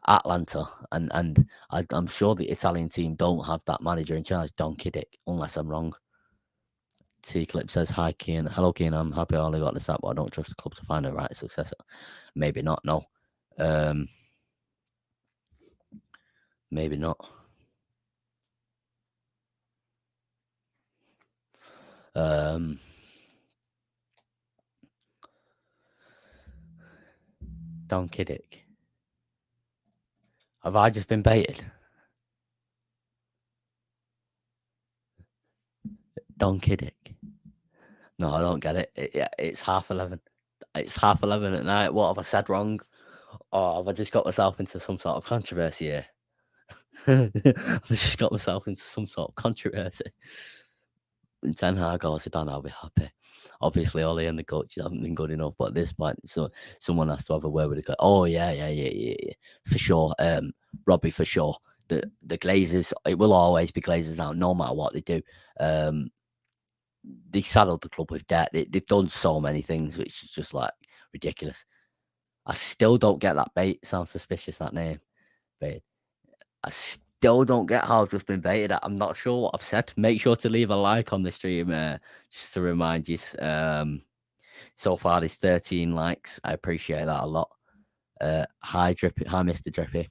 Atlanta, and I'm sure the Italian team don't have that manager in charge, Don Kiddick, unless I'm wrong. T-Clip says, hi, Keen. Hello, Keen. I'm happy I only got this up, but I don't trust the club to find a right successor. Maybe not, no. Maybe not. Don Kiddick. Have I just been baited? Don Kiddick. No, I don't get it. It's 11:30. It's 11:30 at night. What have I said wrong? Or have I just got myself into some sort of controversy here? I've just got myself into some sort of controversy. When Ten Hag or Zidane, I'll be happy. Obviously, Ole and the coaches haven't been good enough, but at this point, so someone has to have a word with the coach. Oh yeah, for sure. Robbie, for sure. The Glazers, it will always be Glazers out, no matter what they do. They saddled the club with debt. They've done so many things, which is just like ridiculous. I still don't get that bait. Sounds suspicious, that name. Bait. I still don't get how I've just been baited. I'm not sure what I've said. Make sure to leave a like on the stream, just to remind you. So far, there's 13 likes. I appreciate that a lot. Hi, Drippy. Hi, Mr. Drippy.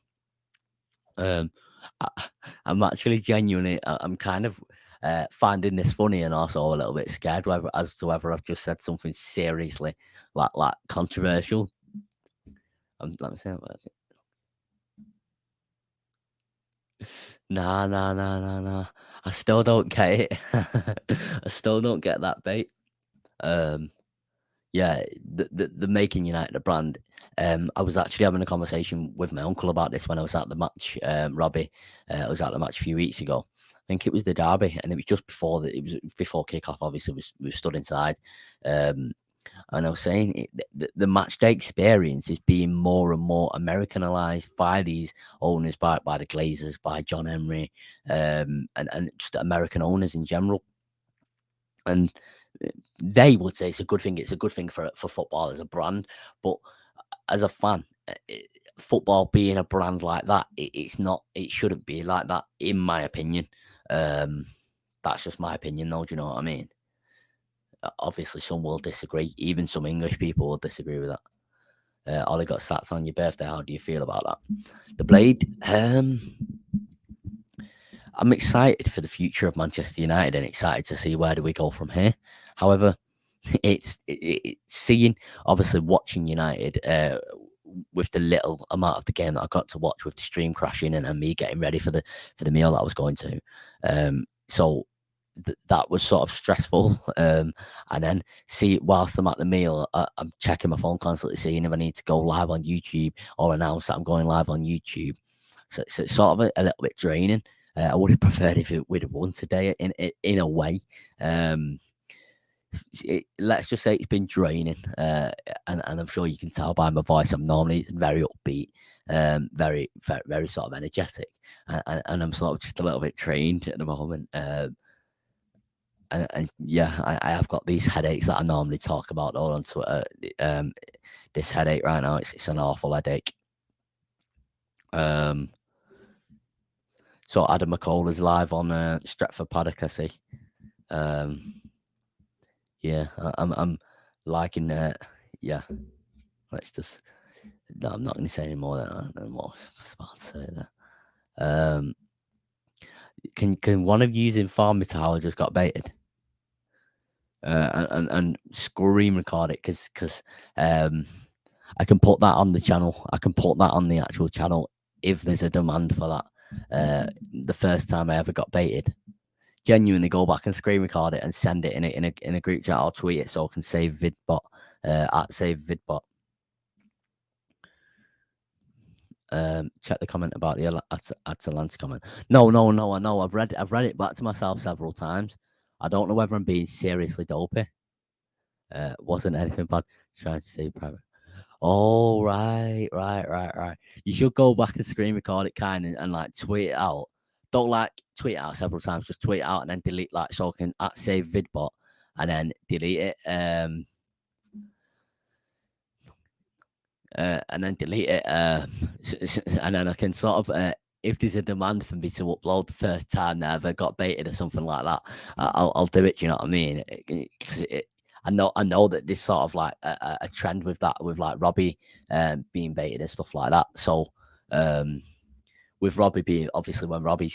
I'm actually genuinely, I'm kind of finding this funny and also a little bit scared as to whether I've just said something seriously like controversial. Let me say about it. Nah. I still don't get it. I still don't get that bait. Yeah, the making United a brand. I was actually having a conversation with my uncle about this when I was at the match. Robbie, I was at the match a few weeks ago. I think it was the derby, and it was just before before kickoff. Obviously, we stood inside, and I was saying the match day experience is being more and more Americanized by these owners, by the Glazers, by John Henry, and just American owners in general. And they would say it's a good thing. It's a good thing for football as a brand, but as a fan, football being a brand like that, it's not. It shouldn't be like that, in my opinion. That's just my opinion, though. Do you know what I mean? Obviously, some will disagree. Even some English people will disagree with that. Ollie got stats on your birthday. How do you feel about that? The Blade. I'm excited for the future of Manchester United and excited to see where do we go from here. However, it's seeing, obviously, watching United with the little amount of the game that I got to watch with the stream crashing and me getting ready for the meal that I was going to. So that was sort of stressful. And then whilst I'm at the meal, I'm checking my phone constantly, seeing if I need to go live on YouTube or announce that I'm going live on YouTube. So it's sort of a little bit draining. I would have preferred if we'd have won today in a way. Let's just say it's been draining, and I'm sure you can tell by my voice. I'm normally very upbeat, very sort of energetic, and I'm sort of just a little bit drained at the moment. And yeah, I have got these headaches that I normally talk about all on Twitter. This headache right now, it's an awful headache. So Adam McCall is live on Stretford Paddock, I see. Yeah, I'm liking that. Yeah, let's just. No, I'm not going to say any more than that. No more. I was about to say that. Can one of you inform me to how I just got baited? And screen record it because I can put that on the channel. I can put that on the actual channel if there's a demand for that. The first time I ever got baited, genuinely go back and screen record it and send it in a group chat or tweet it so I can save vidbot at save vidbot. Check the comment about the Atalanta comment. No. I know. I've read it back to myself several times. I don't know whether I'm being seriously dopey. Wasn't anything bad. Trying to say private. Oh, right. You should go back and screen record it and like tweet it out. Don't like tweet it out several times, just tweet it out and then delete like so I can at save vidbot and then delete it. And then delete it. And then I can sort of if there's a demand for me to upload the first time that I ever got baited or something like that, I'll do it. Do you know what I mean? Because I know that there's sort of like a trend with that, with like Robbie being baited and stuff like that. So with Robbie being obviously when Robbie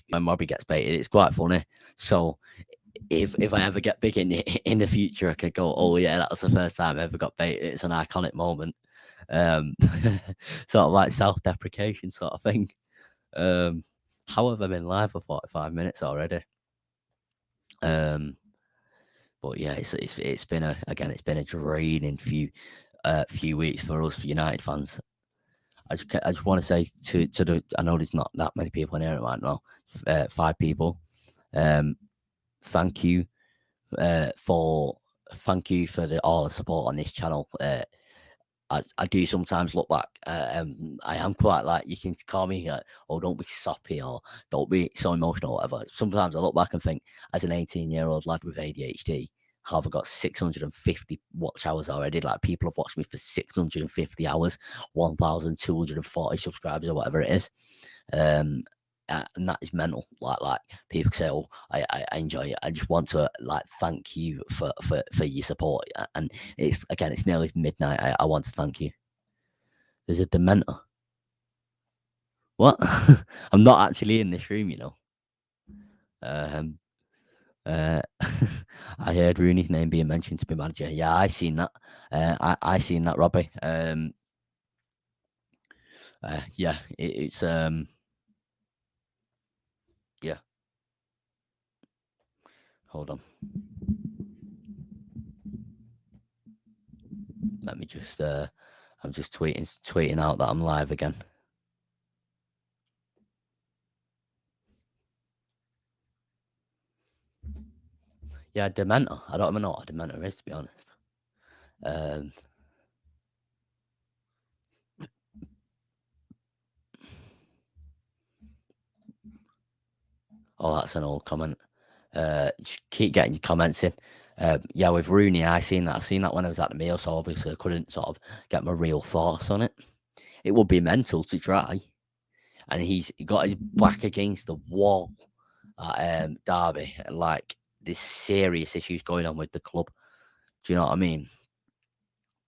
gets baited, it's quite funny. So if I ever get big in the future, I could go, oh yeah, that was the first time I ever got baited. It's an iconic moment. Sort of like self-deprecation sort of thing. How have I been live for 45 minutes already? But yeah, it's been it's been a draining few weeks for us, for United fans. I just want to say to the, I know there's not that many people in here right now, 5 people. Thank you for all the support on this channel. I do sometimes look back. I am quite like, you can call me, oh, don't be soppy or don't be so emotional, or whatever. Sometimes I look back and think, as an 18-year-old lad with ADHD, how have I got 650 watch hours already? Like, people have watched me for 650 hours, 1,240 subscribers or whatever it is. And that is mental. Like people say, oh, I enjoy it. I just want to like thank you for your support. And it's nearly midnight. I want to thank you. There's a dementor. What? I'm not actually in this room, you know. I heard Rooney's name being mentioned to be manager. Yeah, I seen that. I seen that, Robbie. Yeah, it's yeah. Hold on. Let me just I'm just tweeting out that I'm live again. Yeah, Dementor. I don't even know what a Dementor is, to be honest. Oh, that's an old comment. Just keep getting your comments in. Yeah, with Rooney, I seen that when I was at the meal, so obviously I couldn't sort of get my real thoughts on it. It would be mental to try, and he got his back against the wall at Derby, and like there's serious issues going on with the club. Do you know what I mean?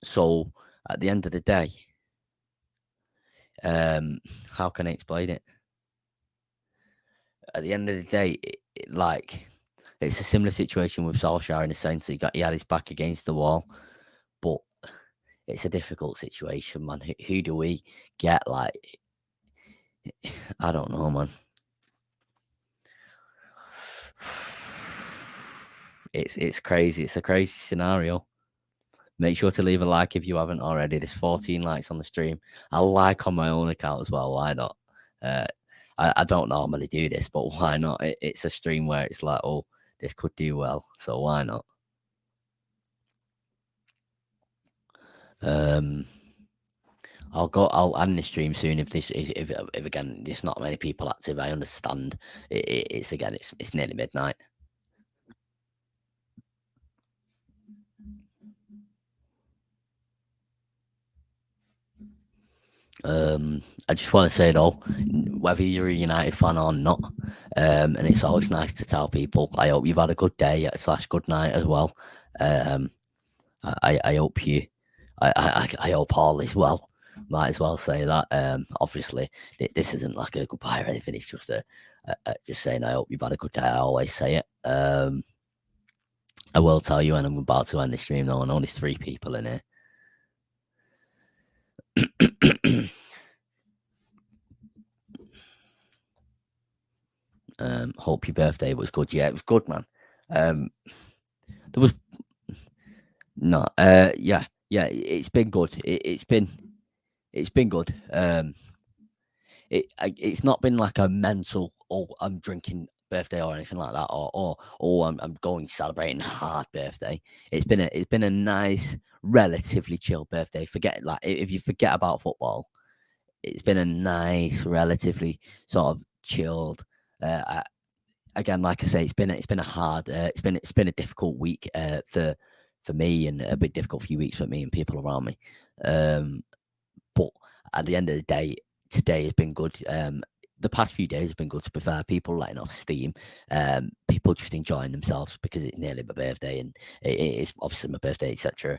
So at the end of the day, how can I explain it? At the end of the day, like it's a similar situation with Solskjaer in the sense that he had his back against the wall, but it's a difficult situation, man. Who do we get? Like, I don't know, man. It's crazy. It's a crazy scenario. Make sure to leave a like if you haven't already. There's 14 likes on the stream. I'll like on my own account as well. Why not? I don't normally do this, but why not? It's a stream where it's like, oh, this could do well, so why not? I'll end the stream soon if again there's not many people active. I understand. It's nearly midnight. I just want to say though, whether you're a United fan or not, and it's always nice to tell people, I hope you've had a good day / good night as well. I hope you, I hope all is well. Might as well say that. Obviously, this isn't like a goodbye or anything. It's just just saying I hope you've had a good day. I always say it. I will tell you when I'm about to end the stream though, and only 3 people in here. Hope your birthday was good. Yeah, it was good, man. There was no, yeah, it's been good. It's been good. It's not been like a mental, oh, I'm drinking birthday or anything like that, or I'm going celebrating hard birthday. It's been a nice, relatively chill birthday. Forget like if you forget about football, it's been a nice, relatively sort of chilled. Again, like I say, it's been a hard, it's been a difficult week for me, and a bit difficult few weeks for me and people around me. But at the end of the day, today has been good. The past few days have been good, to be fair. People letting off steam, people just enjoying themselves because it's nearly my birthday, and it's obviously my birthday, etc.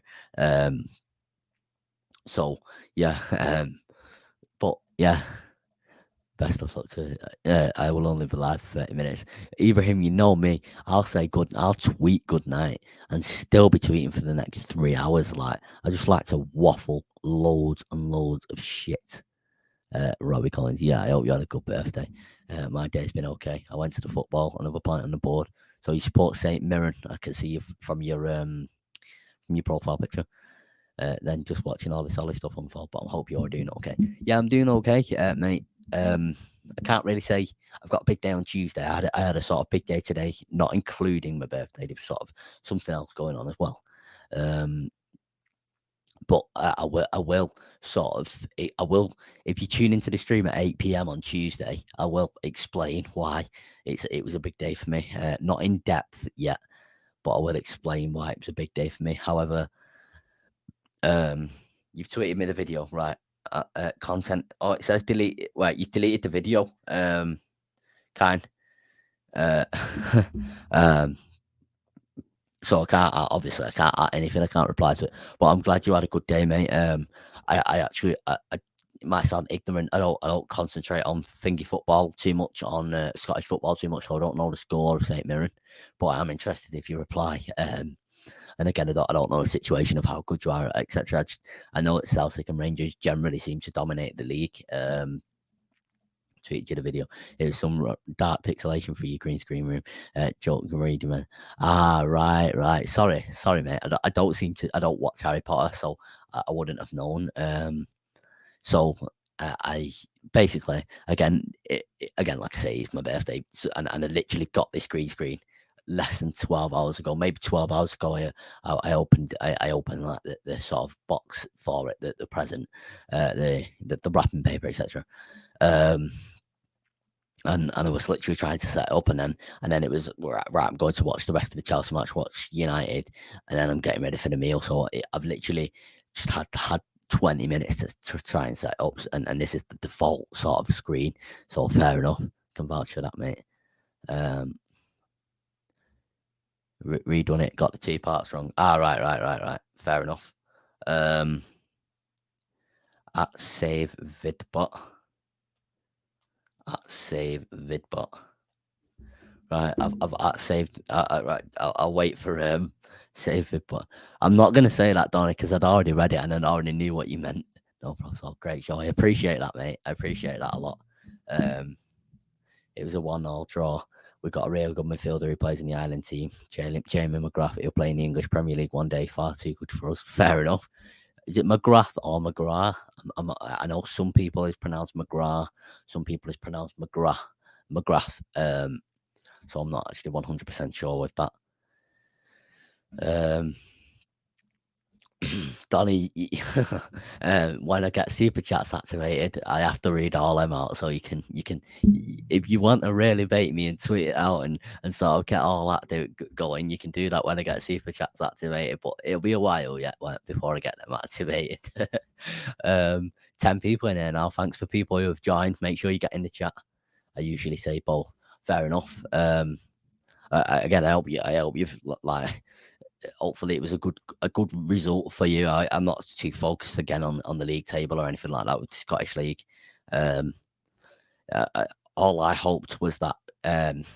So yeah, but yeah, best of luck to I will only be live for 30 minutes. Ibrahim, you know me. I'll tweet good night and still be tweeting for the next 3 hours. Like, I just like to waffle loads and loads of shit. Robbie Collins, yeah, I hope you had a good birthday. My day's been okay. I went to the football, another point on the board. So you support St. Mirren. I can see you from your profile picture. Then just watching all this solid stuff unfold. But I hope you're doing okay. Yeah, I'm doing okay, mate. I can't really say I've got a big day on Tuesday. I had a sort of big day today, not including my birthday. There was sort of something else going on as well. But I will sort of, I will, if you tune into the stream at 8 p.m. on Tuesday, I will explain why it was a big day for me. Not in depth yet, but I will explain why it was a big day for me. However, you've tweeted me the video, right? Content. Oh, it says delete. Wait, you deleted the video. Kind. So I can't obviously I can't add anything. I can't reply to it. But I'm glad you had a good day, mate. I actually it might sound ignorant. I don't concentrate on thingy football too much, on Scottish football too much. So I don't know the score of St. Mirren, but I'm interested if you reply. And again, I don't know the situation of how good you are, etc. I know that Celtic and Rangers generally seem to dominate the league. Tweeted you the video. It was some dark pixelation for your green screen room. Joke reading, man. Right. Sorry, mate. I don't watch Harry Potter, so I wouldn't have known. So I basically again, like I say, it's my birthday, and I literally got this green screen less than 12 hours ago, maybe 12 hours ago. I opened like the sort of box for it, the present, the wrapping paper, etc. And I was literally trying to set it up, and then it was right. I'm going to watch the rest of the Chelsea match, watch United, and then I'm getting ready for the meal. So I've literally just had 20 minutes to try and set it up, and this is the default sort of screen. So fair enough, can vouch for that, mate. Redone it, got the 2 parts wrong. Right. Fair enough. At save vidbot. Right, I've saved. Right, I'll wait for save it, but I'm not gonna say that, Donny, because I'd already read it and I already knew what you meant. No problem. So great show. I appreciate that, mate. I appreciate that a lot. It was a 1-1 draw. We've got a real good midfielder who plays in the Ireland team. Jamie McGrath. He'll play in the English Premier League one day. Far too good for us. Fair enough. Is it McGrath or McGrath? I know some people is pronounced McGrath. Some people is pronounced McGrath. So I'm not actually 100% sure with that. Donny, when I get super chats activated, I have to read all them out. So you can, if you want to really bait me and tweet it out and sort of get all that going, you can do that when I get super chats activated. But it'll be a while yet before I get them activated. 10 people in here now. Thanks for people who have joined. Make sure you get in the chat. I usually say both. Fair enough. Again, I hope you've like. Hopefully it was a good result for you. I'm not too focused again on the league table or anything like that with the Scottish League. All I hoped was that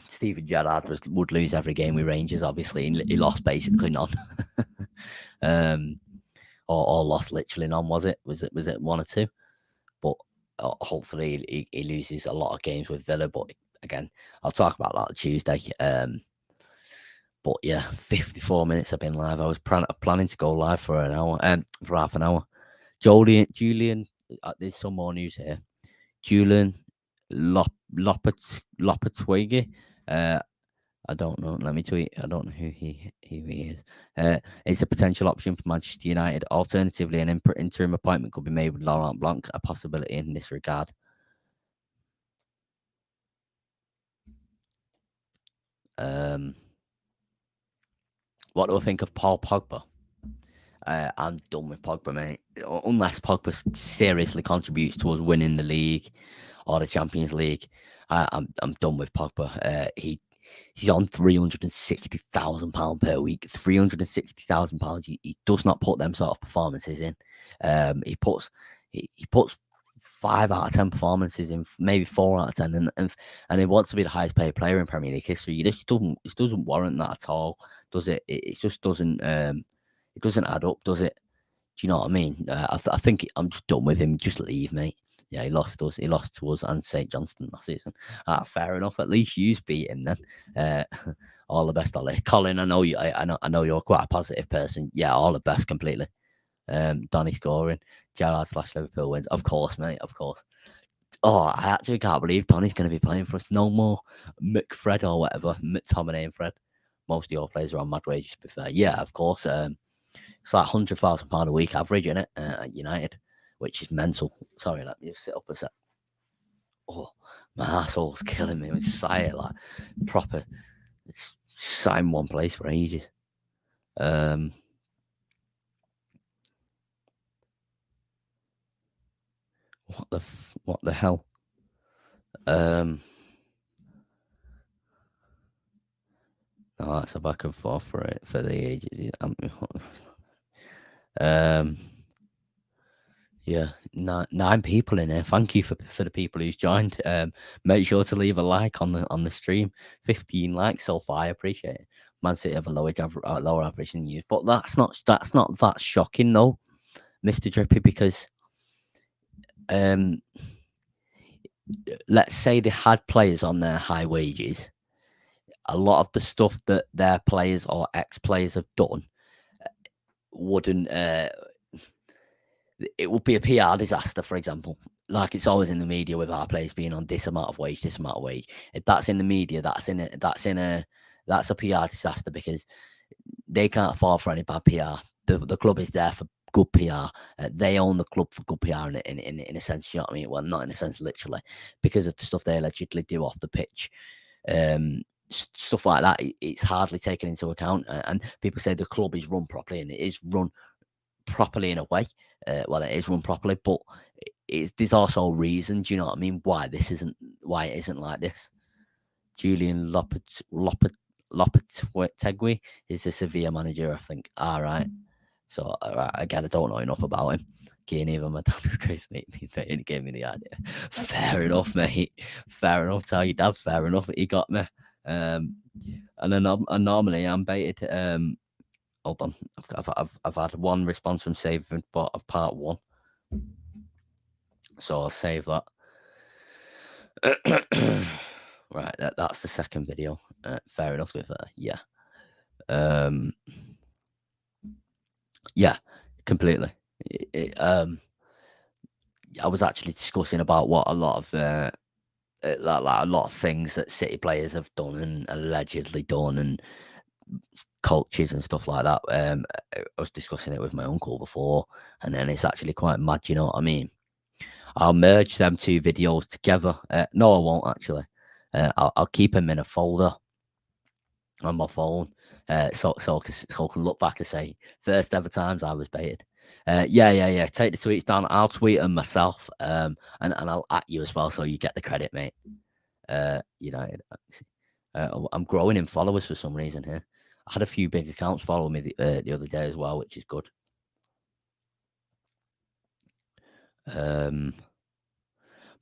Steven Gerrard would lose every game with Rangers. Obviously, he lost basically none, or lost literally none. Was it 1 or 2? But hopefully he loses a lot of games with Villa. But again, I'll talk about that on Tuesday. But yeah, 54 minutes I've been live. I was planning to go live for an hour, for half an hour. Julian, there's some more news here. Julian Lopetegui I don't know. Let me tweet. I don't know who he is. It's a potential option for Manchester United. Alternatively, an interim appointment could be made with Laurent Blanc, a possibility in this regard. What do I think of Paul Pogba? I'm done with Pogba, mate. Unless Pogba seriously contributes towards winning the league or the Champions League, I'm done with Pogba. He's on £360,000 per week. It's £360,000. He does not put them sort of performances in. He puts 5 out of 10 performances in, maybe 4 out of 10, and he wants to be the highest paid player in Premier League history. It doesn't warrant that at all, does it? It just doesn't. It doesn't add up, does it? Do you know what I mean? I think I'm just done with him. Just leave, mate. Yeah, he lost us. He lost to us and St Johnston last season. Fair enough. At least you beat him then. All the best, Ollie. Colin, I know you. I know you're quite a positive person. Yeah, all the best, completely. Donny scoring. Gerrard/Liverpool wins. Of course, mate. Of course. Oh, I actually can't believe Donny's going to be playing for us. No more McFred or whatever. McTominay and Fred. Most of your players are on mad wages, to be fair. Yeah, of course. It's like £100,000 a week average, isn't it, at United, which is mental. Sorry, let me just sit up a sec. Oh, my asshole's killing me. I just say it like proper. Sat in one place for ages. What the hell? No, that's a back and forth for the ages. Yeah, 9 people in here. Thank you for the people who's joined. Make sure to leave a like on the stream. 15 likes so far. I appreciate it. Man City have a lower average than you, but that's not that shocking though, Mr. Drippy, because let's say they had players on their high wages. A lot of the stuff that their players or ex-players have done wouldn't. It would be a PR disaster, for example. Like it's always in the media with our players being on this amount of wage, this amount of wage. If that's in the media, that's a PR disaster because they can't afford for any bad PR. The club is there for good PR. They own the club for good PR in a sense. You know what I mean? Well, not in a sense literally, because of the stuff they allegedly do off the pitch. Stuff like that, it's hardly taken into account. And people say the club is run properly, and it is run properly in a way. Well, it is run properly, but there's also reasons, you know what I mean, why it isn't like this. Julian Lopetegui is the Sevilla manager, I think. All right. So again, I don't know enough about him. Again, even my dad was crazy. He gave me the idea. Fair enough, mate. Fair enough. Tell your dad. Fair enough. He got me. And then normally I'm baited. Hold on, I've had one response from Saving Bot of part 1, so I'll save that. Right, that's the second video. Fair enough with yeah. Yeah, completely. I was actually discussing about what a lot of like a lot of things that City players have done and allegedly done, and coaches and stuff like that. I was discussing it with my uncle before, and then it's actually quite mad. You know what I mean? I'll merge them 2 videos together. No, I won't actually. I'll keep them in a folder on my phone, so I can look back and say first ever times I was baited. Yeah. Take the tweets down. I'll tweet them myself, and I'll at you as well, so you get the credit, mate. United. I'm growing in followers for some reason here. I had a few big accounts follow me the other day as well, which is good.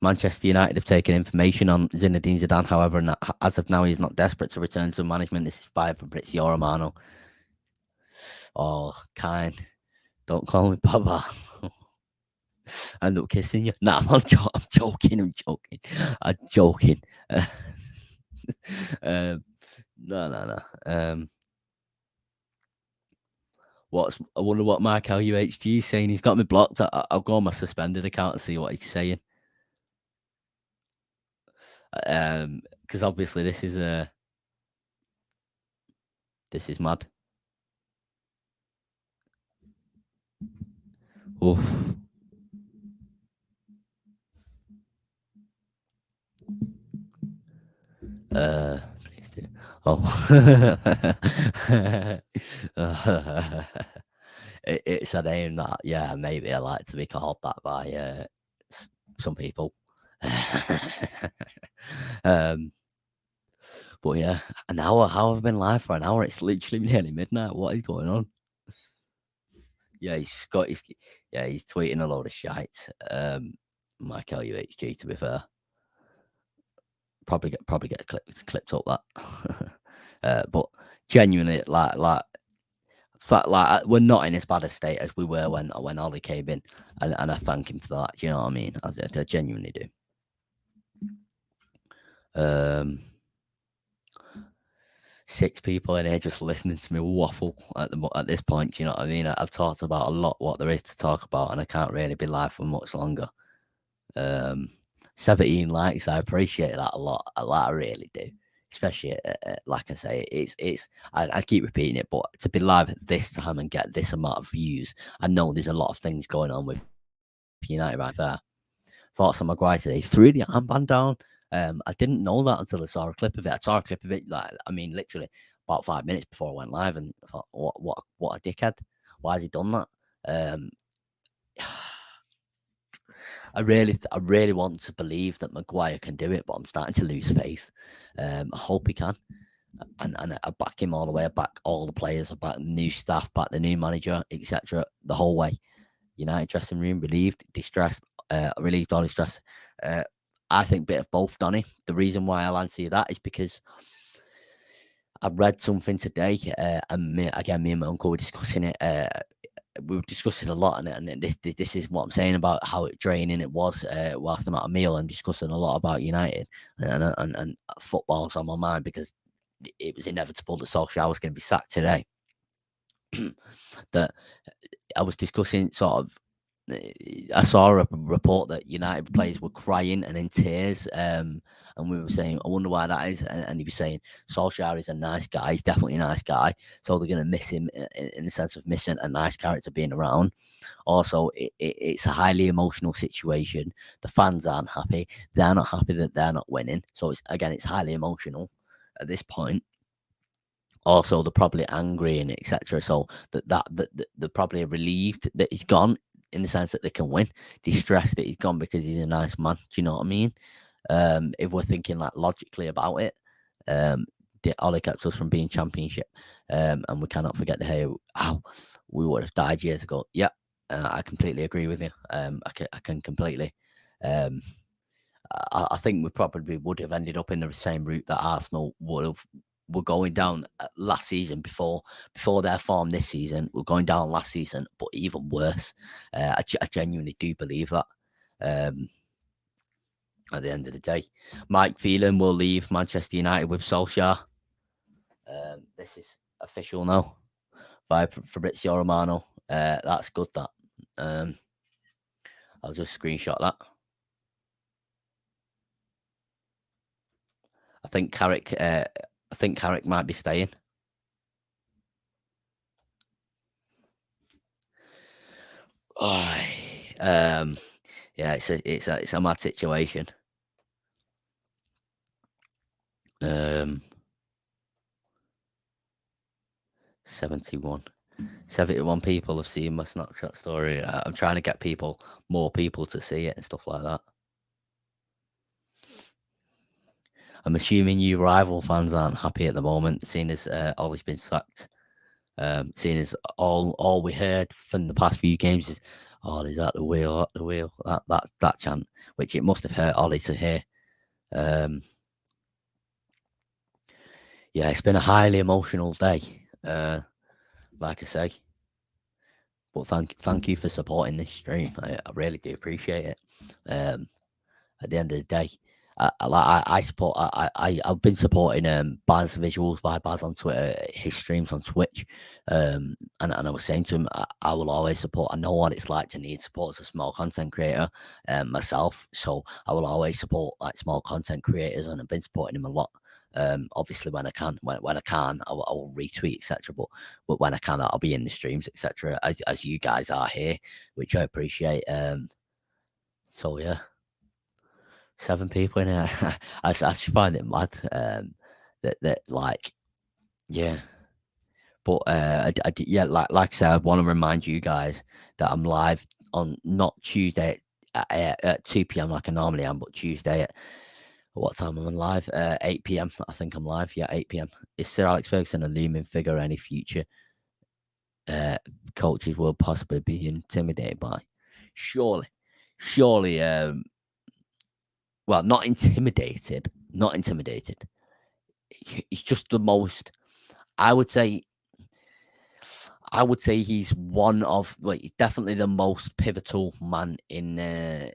Manchester United have taken information on Zinedine Zidane. However, as of now, he's not desperate to return to management. This is by Fabrizio Romano. Oh, kind. Don't call me Papa. I end up kissing you. Nah, I'm joking. I'm joking. No. I wonder what Mark LUHG is saying. He's got me blocked. I'll go on my suspended account and see what he's saying. Because obviously this is This is mad. Oof. Please do. Oh. It's a name that, yeah, maybe I like to be called that by some people. um, but yeah, an hour. How have I been live for an hour? It's literally nearly midnight. What is going on? Yeah, he's tweeting a load of shite. Michael UHG, to be fair, probably get clipped up that. But genuinely, we're not in as bad a state as we were when Ollie came in, and I thank him for that. Do you know what I mean? I genuinely do. 6 people in here just listening to me waffle at this point. Do you know what I mean? I've talked about a lot what there is to talk about, and I can't really be live for much longer. 17 likes, I appreciate that a lot. I really do. Especially, like I say, I keep repeating it, but to be live at this time and get this amount of views, I know there's a lot of things going on with United right there. Thoughts on Maguire today? Threw the armband down. I didn't know that until I saw a clip of it. I saw a clip of it, like, I mean, literally about 5 minutes before I went live, and I thought, what a dickhead! Why has he done that? I really want to believe that Maguire can do it, but I'm starting to lose faith. I hope he can, and I back him all the way. I back all the players. I back the new staff, back the new manager, etc. The whole way. United dressing room, relieved, distressed, relieved or distressed. I think bit of both, Donny. The reason why I'll answer that is because I've read something today, and me and my uncle were discussing it. We were discussing a lot, and this is what I'm saying about how draining it was whilst I'm at a meal and discussing a lot about United and football's on my mind because it was inevitable that Solskjaer was going to be sacked today. That I was discussing sort of. I saw a report that United players were crying and in tears, and we were saying, I wonder why that is. And he was saying, Solskjaer is a nice guy. He's definitely a nice guy. So they're going to miss him in the sense of missing a nice character being around. Also, it's a highly emotional situation. The fans aren't happy. They're not happy that they're not winning. So it's highly emotional at this point. Also, they're probably angry and etc. So that they're probably relieved that he's gone, in the sense that they can win. Distressed that he's gone because he's a nice man. Do you know what I mean? If we're thinking like logically about it, Ollie kept us from being championship, and we cannot forget how we would have died years ago. Yeah, I completely agree with you. I can completely. I think we probably would have ended up in the same route that Arsenal were going down last season before their form this season. We're going down last season, but even worse. I genuinely do believe that. At the end of the day, Mike Phelan will leave Manchester United with Solskjaer. This is official now by Fabrizio Romano. That's good. That I'll just screenshot that. I think Carrick might be staying. Oh, yeah, it's a mad situation. 71 people have seen my Snapchat story. I'm trying to get more people to see it and stuff like that. I'm assuming you rival fans aren't happy at the moment, seeing as Ollie's been sacked. Seeing as all we heard from the past few games is, "Oh, is that the wheel? That chant," which it must have hurt Ollie to hear. Yeah, it's been a highly emotional day, like I say. But thank you for supporting this stream. I really do appreciate it. At the end of the day, I support. I've been supporting Baz Visuals by Baz on Twitter. His streams on Twitch, and I was saying to him, I will always support. I know what it's like to need support as a small content creator myself. So I will always support like small content creators, and I've been supporting him a lot. Obviously, when I can, when I can, I will retweet, etc. But when I can, I'll be in the streams, etc. As you guys are here, which I appreciate. So yeah, 7 people in here. I just find it mad. That like, yeah. But yeah, like I said, I want to remind you guys that I'm live on not Tuesday at 2 p.m. like I normally am, but Tuesday at what time am I live? 8 p.m. I think I'm live. Yeah, 8 p.m. Is Sir Alex Ferguson a looming figure any future coaches will possibly be intimidated by? Surely. Well, not intimidated. He's just the most. I would say he's one of. Well, he's definitely the most pivotal man in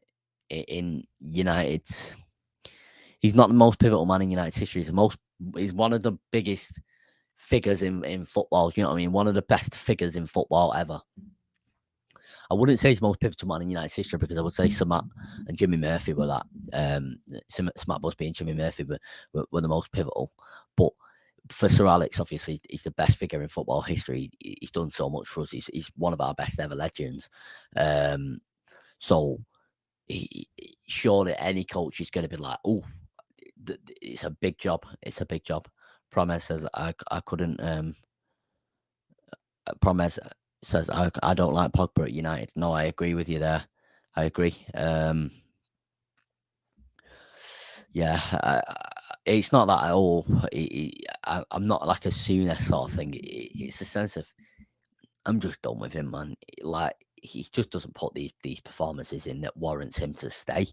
United's. He's not the most pivotal man in United's history. He's one of the biggest figures in football. You know what I mean? One of the best figures in football ever. I wouldn't say he's the most pivotal man in United's history because I would say Sir Matt and Jimmy Murphy were that. Sir Matt Busby and Jimmy Murphy were the most pivotal. But for Sir Alex, obviously, he's the best figure in football history. He's done so much for us. He's one of our best ever legends. So surely any coach is going to be like, oh, it's a big job. It's a big job. Promise says I couldn't. Promise says I don't like Pogba at United. No, I agree with you there. I agree. Yeah, it's not that at all. I'm not like a sooner sort of thing. It's a sense of I'm just done with him, man. Like he just doesn't put these performances in that warrants him to stay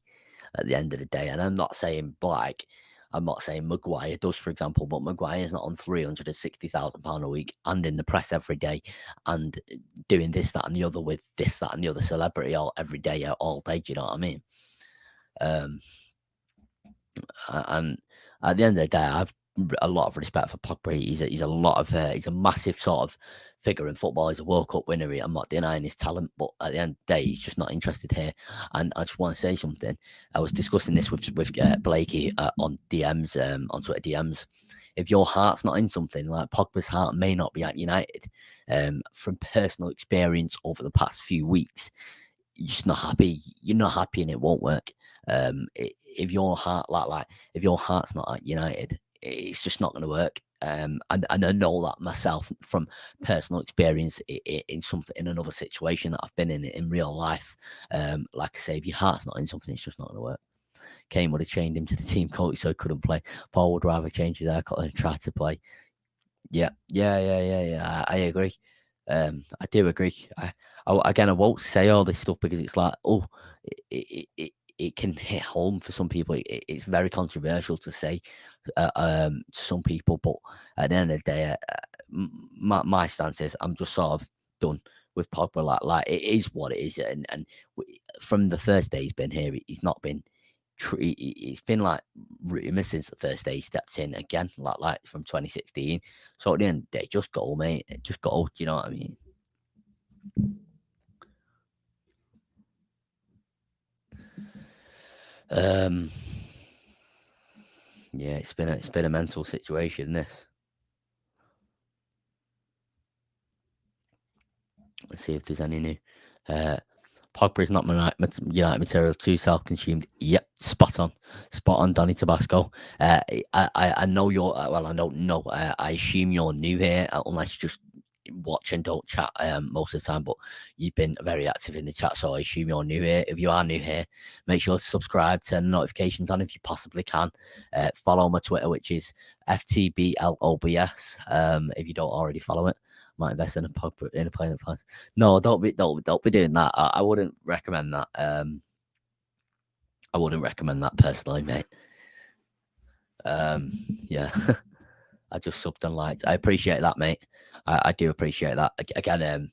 at the end of the day. And I'm not saying Maguire does, for example, but Maguire's not on £360,000 a week and in the press every day and doing this, that, and the other with this, that, and the other celebrity every day, all day. Do you know what I mean? And at the end of the day, I've a lot of respect for Pogba. He's a massive sort of figure in football. He's a World Cup winner. I'm not denying his talent, but at the end of the day, he's just not interested here. And I just want to say something. I was discussing this with Blakey on DMs, on Twitter DMs. If your heart's not in something, like Pogba's heart may not be at United, from personal experience over the past few weeks, you're just not happy. You're not happy, and it won't work. If your heart if your heart's not at United, it's just not going to work. And I know that myself from personal experience in another situation that I've been in real life. Like I say, if your heart's not in something, it's just not going to work. Kane would have chained him to the team coach so he couldn't play. Paul would rather change his haircut than try to play. Yeah. I agree. I do agree. I won't say all this stuff because it's like, it can hit home for some people. It's very controversial to say to some people, but at the end of the day, my stance is I'm just sort of done with Pogba. Like it is what it is, and from the first day he's been here, he's not been. It's been like rumours since the first day he stepped in again, like from 2016. So at the end of the day, just go, mate. Just go. Do you know what I mean? Yeah, it's been a mental situation. This. Let's see if there's any new. Pogba is not United material, too self-consumed. Yep, spot on, Donny Tabasco. I know you're. Well, I don't know. I assume you're new here, unless you just watch and don't chat most of the time. But you've been very active in the chat, so I assume you're new here. If you are new here, make sure to subscribe, turn notifications on if you possibly can. Follow my Twitter, which is FTBLOBS. If you don't already follow it. Might invest in a player of fans. No, don't be doing that. I wouldn't recommend that. I wouldn't recommend that personally, mate. Yeah. I just subbed and liked. I appreciate that, mate. I do appreciate that. Again,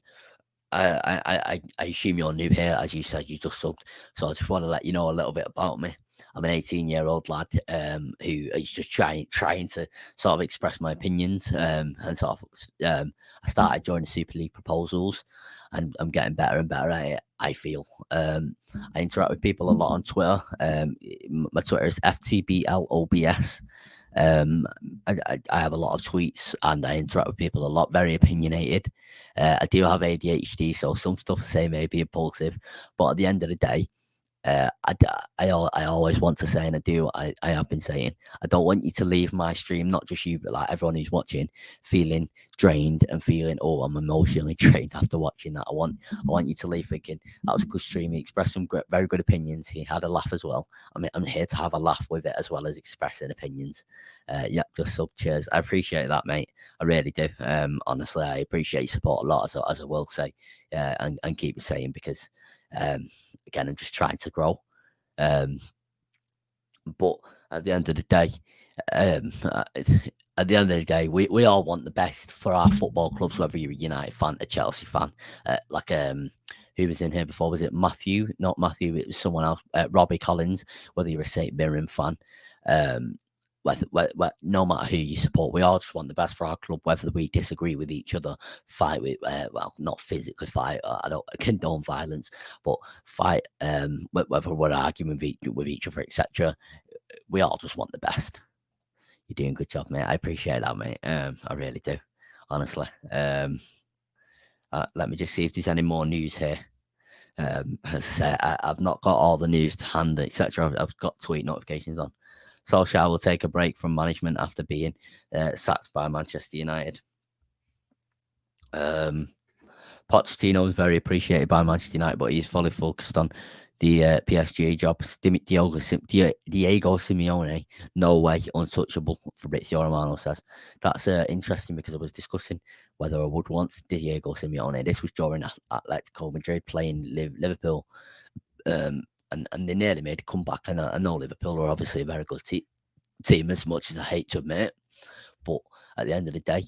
I assume you're new here, as you said, you just subbed. So I just want to let you know a little bit about me. I'm an 18-year-old lad who is just trying to sort of express my opinions and sort of. I started joining Super League proposals, and I'm getting better and better at it. I feel. I interact with people a lot on Twitter. My Twitter is FTBLOBS. Um, I have a lot of tweets and I interact with people a lot, very opinionated. I do have ADHD, so some stuff I say may be impulsive, but at the end of the day, I always want to say, and I have been saying, I don't want you to leave my stream, not just you, but like everyone who's watching, feeling drained and feeling, oh, I'm emotionally drained after watching that. I want you to leave thinking that was a good stream. He expressed some very good opinions. He had a laugh as well. I mean, I'm here to have a laugh with it as well as expressing opinions. Yeah, just sub cheers. I appreciate that, mate. I really do. Honestly, I appreciate your support a lot, as I will say, and keep saying, because again, I'm just trying to grow. But at the end of the day, um, at the end of the day, we all want the best for our football clubs, whether you're a United fan, a Chelsea fan, like who was in here before? Was it Matthew? Not Matthew. It was someone else. Robbie Collins. Whether you're a St Mirren fan, um, no matter who you support, we all just want the best for our club. Whether we disagree with each other, fight with, well, not physically fight. I don't condone violence, but fight. Whether we're arguing with each other, etc. We all just want the best. You're doing a good job, mate. I appreciate that, mate. I really do, honestly. Let me just see if there's any more news here. As I say, I've not got all the news to hand, etc. I've got tweet notifications on. Solskjaer will take a break from management after being sacked by Manchester United. Pochettino is very appreciated by Manchester United, but he's fully focused on the PSG job. Diego Simeone, no way, untouchable, Fabrizio Romano says. That's interesting, because I was discussing whether I would want Diego Simeone. This was during Atletico Madrid playing Liverpool, and they nearly made a comeback. And I know Liverpool are obviously a very good team, as much as I hate to admit, but at the end of the day,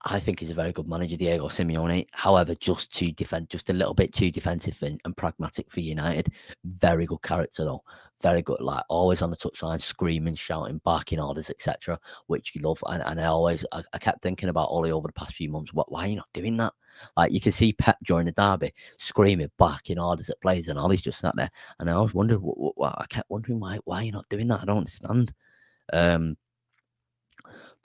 I think he's a very good manager, Diego Simeone. However, just a little bit too defensive and pragmatic for United. Very good character though, very good. Like always on the touchline, screaming, shouting, barking orders, etc., which you love. And I kept thinking about Ole over the past few months. Why are you not doing that? Like you can see Pep during the derby screaming, barking orders at players, and Ole's just sat there. And I always wondered, I kept wondering why you're not doing that. I don't understand. But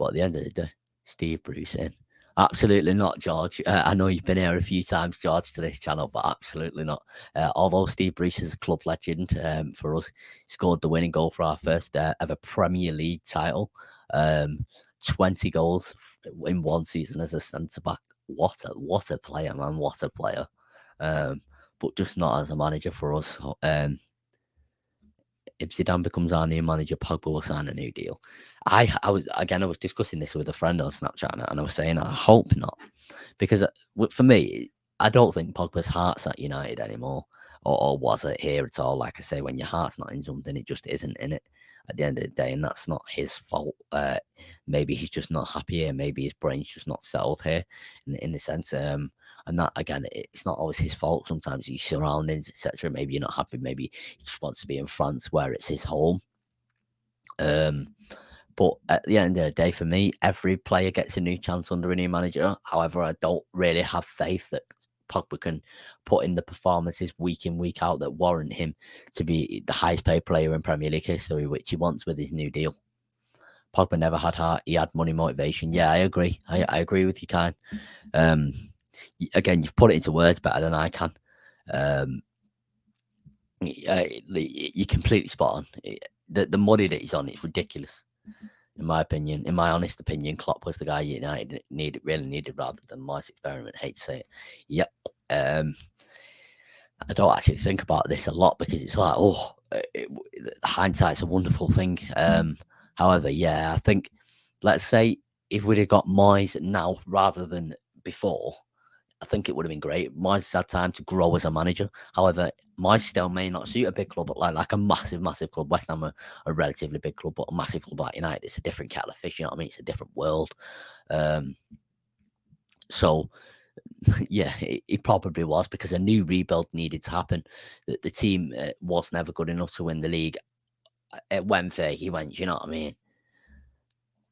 at the end of the day, Steve Bruce in. Absolutely not, George. I know you've been here a few times, George, to this channel, but absolutely not. Although Steve Bruce is a club legend for us, scored the winning goal for our first ever Premier League title. 20 goals in one season as a centre back. What a player, man! What a player. But just not as a manager for us. If Zidane becomes our new manager, Pogba will sign a new deal. I was discussing this with a friend on Snapchat, and I was saying I hope not, because for me, I don't think Pogba's heart's at United anymore, or was it here at all. Like I say, when your heart's not in something, it just isn't in it at the end of the day, and that's not his fault. Maybe he's just not happy here. Maybe his brain's just not settled here, in the sense. And that, again, it's not always his fault. Sometimes his surroundings, etc. Maybe you're not happy. Maybe he just wants to be in France, where it's his home. But at the end of the day, for me, every player gets a new chance under a new manager. However, I don't really have faith that Pogba can put in the performances week in, week out that warrant him to be the highest paid player in Premier League history, which he wants with his new deal. Pogba never had heart. He had money motivation. Yeah, I agree. I agree with you, Kyle. Again, you've put it into words better than I can. You're completely spot on. The money that he's on, it's ridiculous. In my opinion, in my honest opinion, Klopp was the guy United really needed rather than Moyes' experiment. Hate to say it. Yep. I don't actually think about this a lot, because it's like, hindsight's a wonderful thing. However, yeah, I think, let's say if we'd have got Moyes now rather than before, I think it would have been great. Moyes has had time to grow as a manager. However, Moyes still may not suit a big club, but like a massive club. West Ham are a relatively big club, but a massive club like United, it's a different kettle of fish. You know what I mean? It's a different world. So, yeah, it probably was, because a new rebuild needed to happen. The team was never good enough to win the league. It went Fergie went, you know what I mean?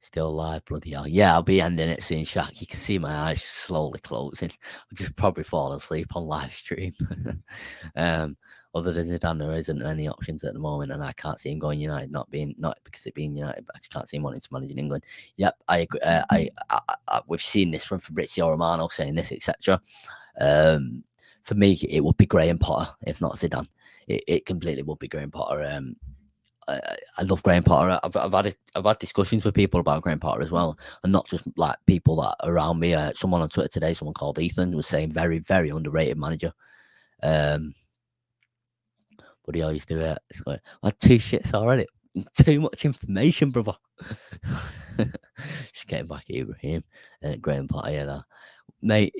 Still alive, bloody hell. Yeah, I'll be ending it soon, Shaq. You can see my eyes slowly closing. I'll just probably fall asleep on live stream. um, Other than Zidane, there isn't any options at the moment, and I can't see him going United. Not because it being United, but I just can't see him wanting to manage in England. Yep, I agree. We've seen this from Fabrizio Romano saying this, etc. For me, it would be Graham Potter if not Zidane. It completely would be Graham Potter. I love Graham Potter. I've had discussions with people about Graham Potter as well, and not just like people that are around me. Someone on Twitter today, someone called Ethan, was saying very, very underrated manager. But he always do it. It's like I had 2 shits already. Too much information, brother. Just getting back at Ibrahim and Graham Potter. Yeah, that. Mate.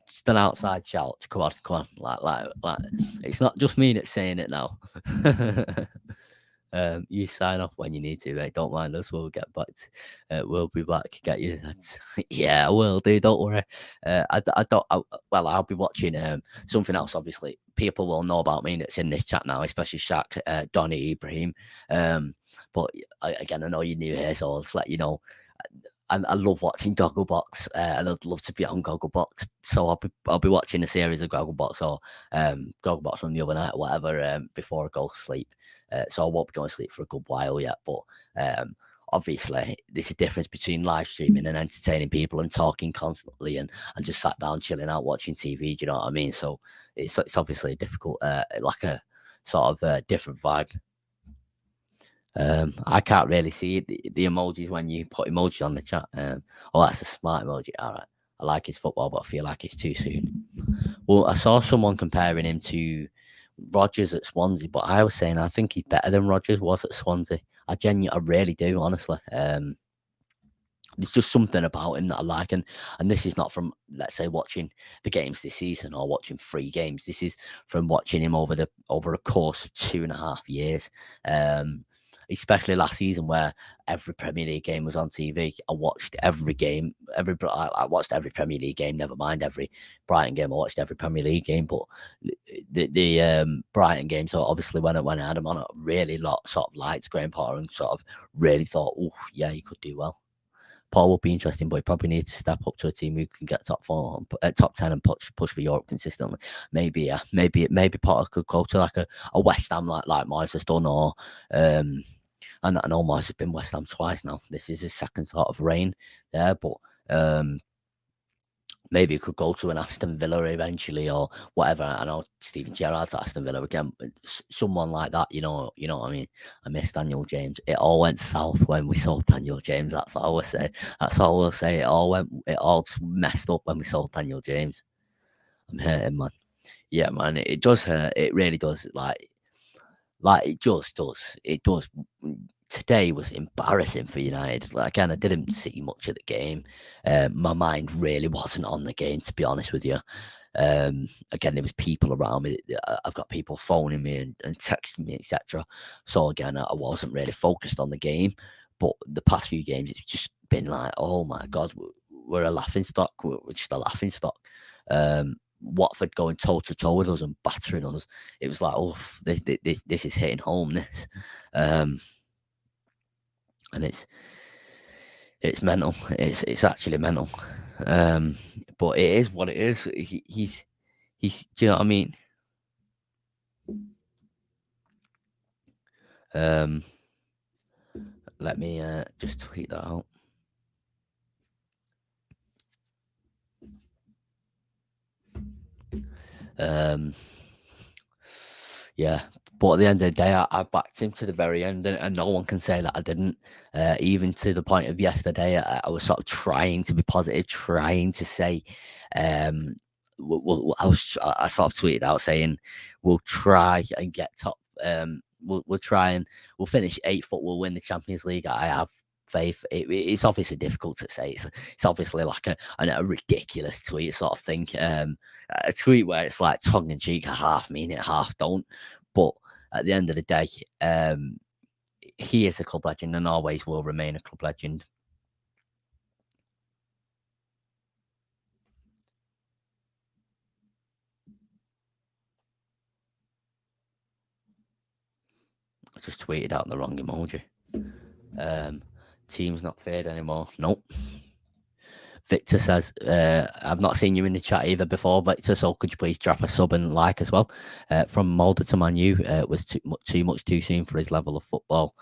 Just an outside shout. Come on. Like. It's not just me that's saying it now. You sign off when you need to, mate. Don't mind us. We'll get back. We'll be back. Get you. Yeah, I will do. Don't worry. I'll be watching something else. Obviously, people will know about me that's in this chat now, especially Shaq, Donny, Ibrahim. But again, I know you're new here, so I'll just let you know. I love watching Gogglebox, and I'd love to be on Gogglebox. So I'll be watching a series of Gogglebox or Gogglebox from the other night or whatever before I go to sleep. So I won't be going to sleep for a good while yet. But obviously, there's a difference between live streaming and entertaining people and talking constantly and just sat down chilling out watching TV. Do you know what I mean? So it's obviously a difficult, like a sort of different vibe. I can't really see the emojis when you put emojis on the chat. That's a smart emoji. All right. I like his football, but I feel like it's too soon. Well, I saw someone comparing him to Rodgers at Swansea, but I was saying I think he's better than Rodgers was at Swansea. I really do, honestly. There's just something about him that I like, and this is not from, let's say, watching the games this season or watching 3 games. This is from watching him over a course of 2.5 years. Especially last season where every Premier League game was on TV. I watched every game. I watched every Premier League game. Never mind every Brighton game. I watched every Premier League game. But the Brighton game. So obviously when I had him on, I really sort of liked Graham Potter and sort of really thought, oh yeah, he could do well. Paul will be interesting, but he probably needs to step up to a team who can get top 4, top 10, and push for Europe consistently. Maybe Potter could go to like a West Ham like Moyes has done, or and I know Moyes has been West Ham twice now. This is his second sort of reign there, but maybe he could go to an Aston Villa eventually or whatever. I know Steven Gerrard's at Aston Villa again, but someone like that, you know what I mean? I miss Daniel James. It all went south when we sold Daniel James. That's all I say. It all just messed up when we sold Daniel James. I'm hurting, man. Yeah, man, it does hurt. It really does. Like it just does. It does. Today was embarrassing for United. Like, again, I didn't see much of the game. My mind really wasn't on the game, to be honest with you. Again, there was people around me. I've got people phoning me and texting me, etc. So again, I wasn't really focused on the game. But the past few games, it's just been like, oh my God, we're a laughing stock. We're just a laughing stock. Watford going toe to toe with us and battering us. It was like, oh, this is hitting home. This, and it's mental. It's actually mental. But it is what it is. He's. Do you know what I mean? Let me just tweet that out. Yeah, but at the end of the day, I backed him to the very end, and no one can say that I didn't. Even to the point of yesterday, I was sort of trying to be positive, trying to say, I sort of tweeted out saying, we'll try and get top. We'll try and we'll finish 8th, but we'll win the Champions League. I have faith. It's obviously difficult to say. It's obviously like a ridiculous tweet sort of thing. A tweet where it's like tongue in cheek, half mean it, half don't. But at the end of the day, he is a club legend and always will remain a club legend. I just tweeted out the wrong emoji. Team's not fair anymore. Nope. Victor says, I've not seen you in the chat either before, Victor, so could you please drop a sub and like as well? From Mulder to Manu, was too much too soon for his level of football.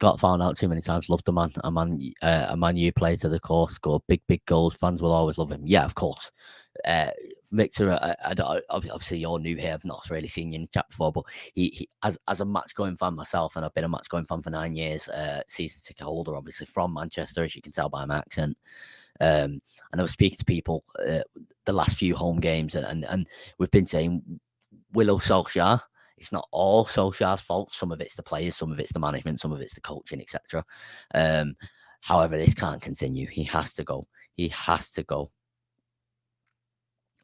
Got found out too many times. Loved the man. A man U player to the core. Scored big goals. Fans will always love him. Yeah, of course. Victor, obviously you're new here. I've not really seen you in the chat before, but he as a match going fan myself, and I've been a match going fan for 9 years. Season ticket holder, obviously from Manchester, as you can tell by my accent. And I was speaking to people the last few home games, and we've been saying Willow Solskjaer. It's not all Solskjaer's fault. Some of it's the players, some of it's the management, some of it's the coaching, etc. However, this can't continue. He has to go. He has to go.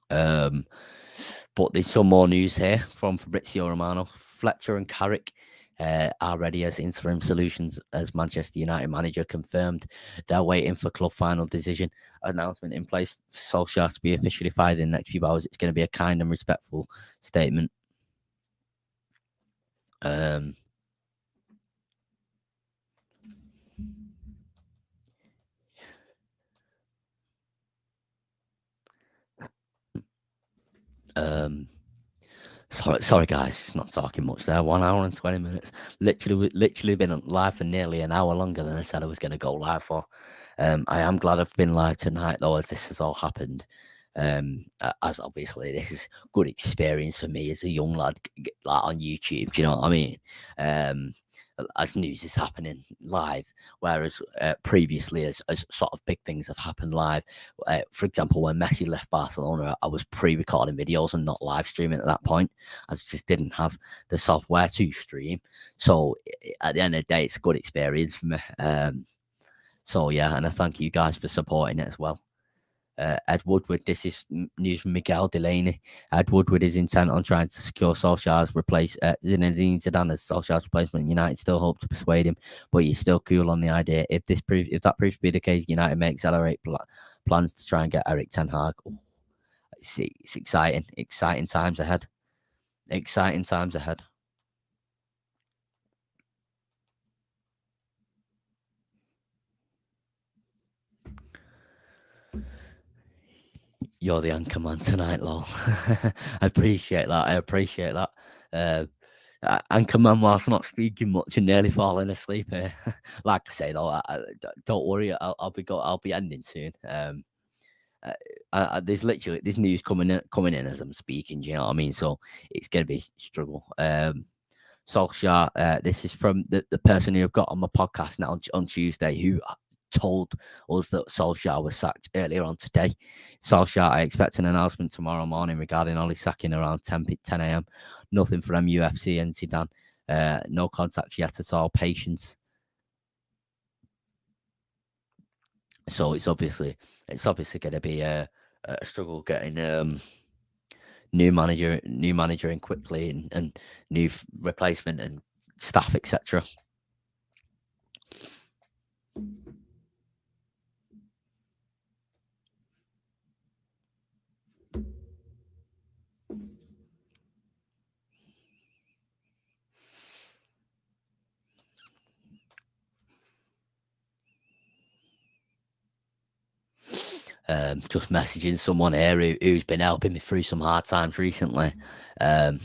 But there's some more news here from Fabrizio Romano. Fletcher and Carrick are ready as interim solutions as Manchester United manager confirmed. They're waiting for club final decision announcement in place for Solskjaer to be officially fired in the next few hours. It's going to be a kind and respectful statement. Sorry guys, it's not talking much there. 1 hour and 20 minutes. Literally been live for nearly an hour longer than I said I was going to go live for. I am glad I've been live tonight though, as this has all happened. As obviously this is good experience for me as a young lad, like on YouTube. Do you know what I mean? As news is happening live, whereas previously, as sort of big things have happened live. For example, when Messi left Barcelona, I was pre-recording videos and not live streaming at that point. I just didn't have the software to stream. So at the end of the day, it's a good experience for me. So yeah, and I thank you guys for supporting it as well. Ed Woodward, this is news from Miguel Delaney. Ed Woodward is intent on trying to secure Solskjaer's Zinedine Zidane as Solskjaer's replacement. United still hope to persuade him, but he's still cool on the idea. If that proves to be the case, United may accelerate plans to try and get Eric Ten Hag. Oh, it's exciting times ahead. Exciting times ahead. You're the anchor man tonight, lol. I appreciate that. Anchorman whilst not speaking much and nearly falling asleep here. Like I say though, don't worry, I'll be ending soon. There's news coming in as I'm speaking. Do you know what I mean? So it's gonna be a struggle. Solskjaer, this is from the person who I've got on my podcast now on Tuesday, who told us that Solskjaer was sacked earlier on today. Solskjaer, I expect an announcement tomorrow morning regarding Ole sacking around 10 a.m. Nothing from UFC and Zidane. No contacts yet at all. Patience. So it's obviously going to be a struggle getting new manager in quickly and new replacement and staff, etc. Just messaging someone here who's been helping me through some hard times recently. Well,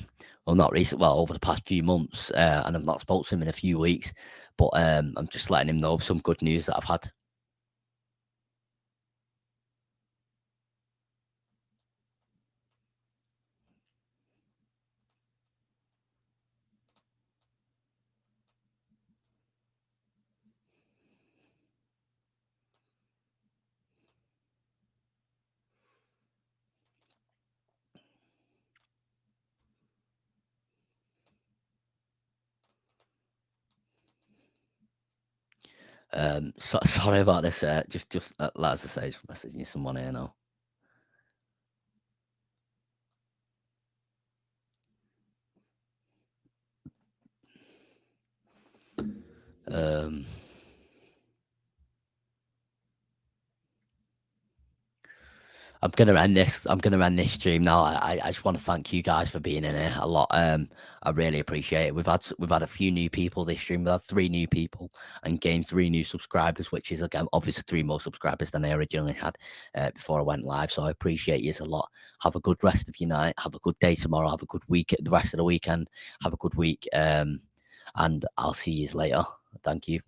not recent, well, over the past few months, and I've not spoken to him in a few weeks, but I'm just letting him know of some good news that I've had. Sorry about this. Just as I say, just messaging someone here now. I'm gonna end this. I'm gonna end this stream now. I just want to thank you guys for being in here a lot. I really appreciate it. We've had a few new people this stream. We've had 3 new people and gained 3 new subscribers, which is again obviously 3 more subscribers than I originally had before I went live. So I appreciate you a lot. Have a good rest of your night. Have a good day tomorrow. Have a good week. The rest of the weekend. Have a good week. And I'll see you later. Thank you.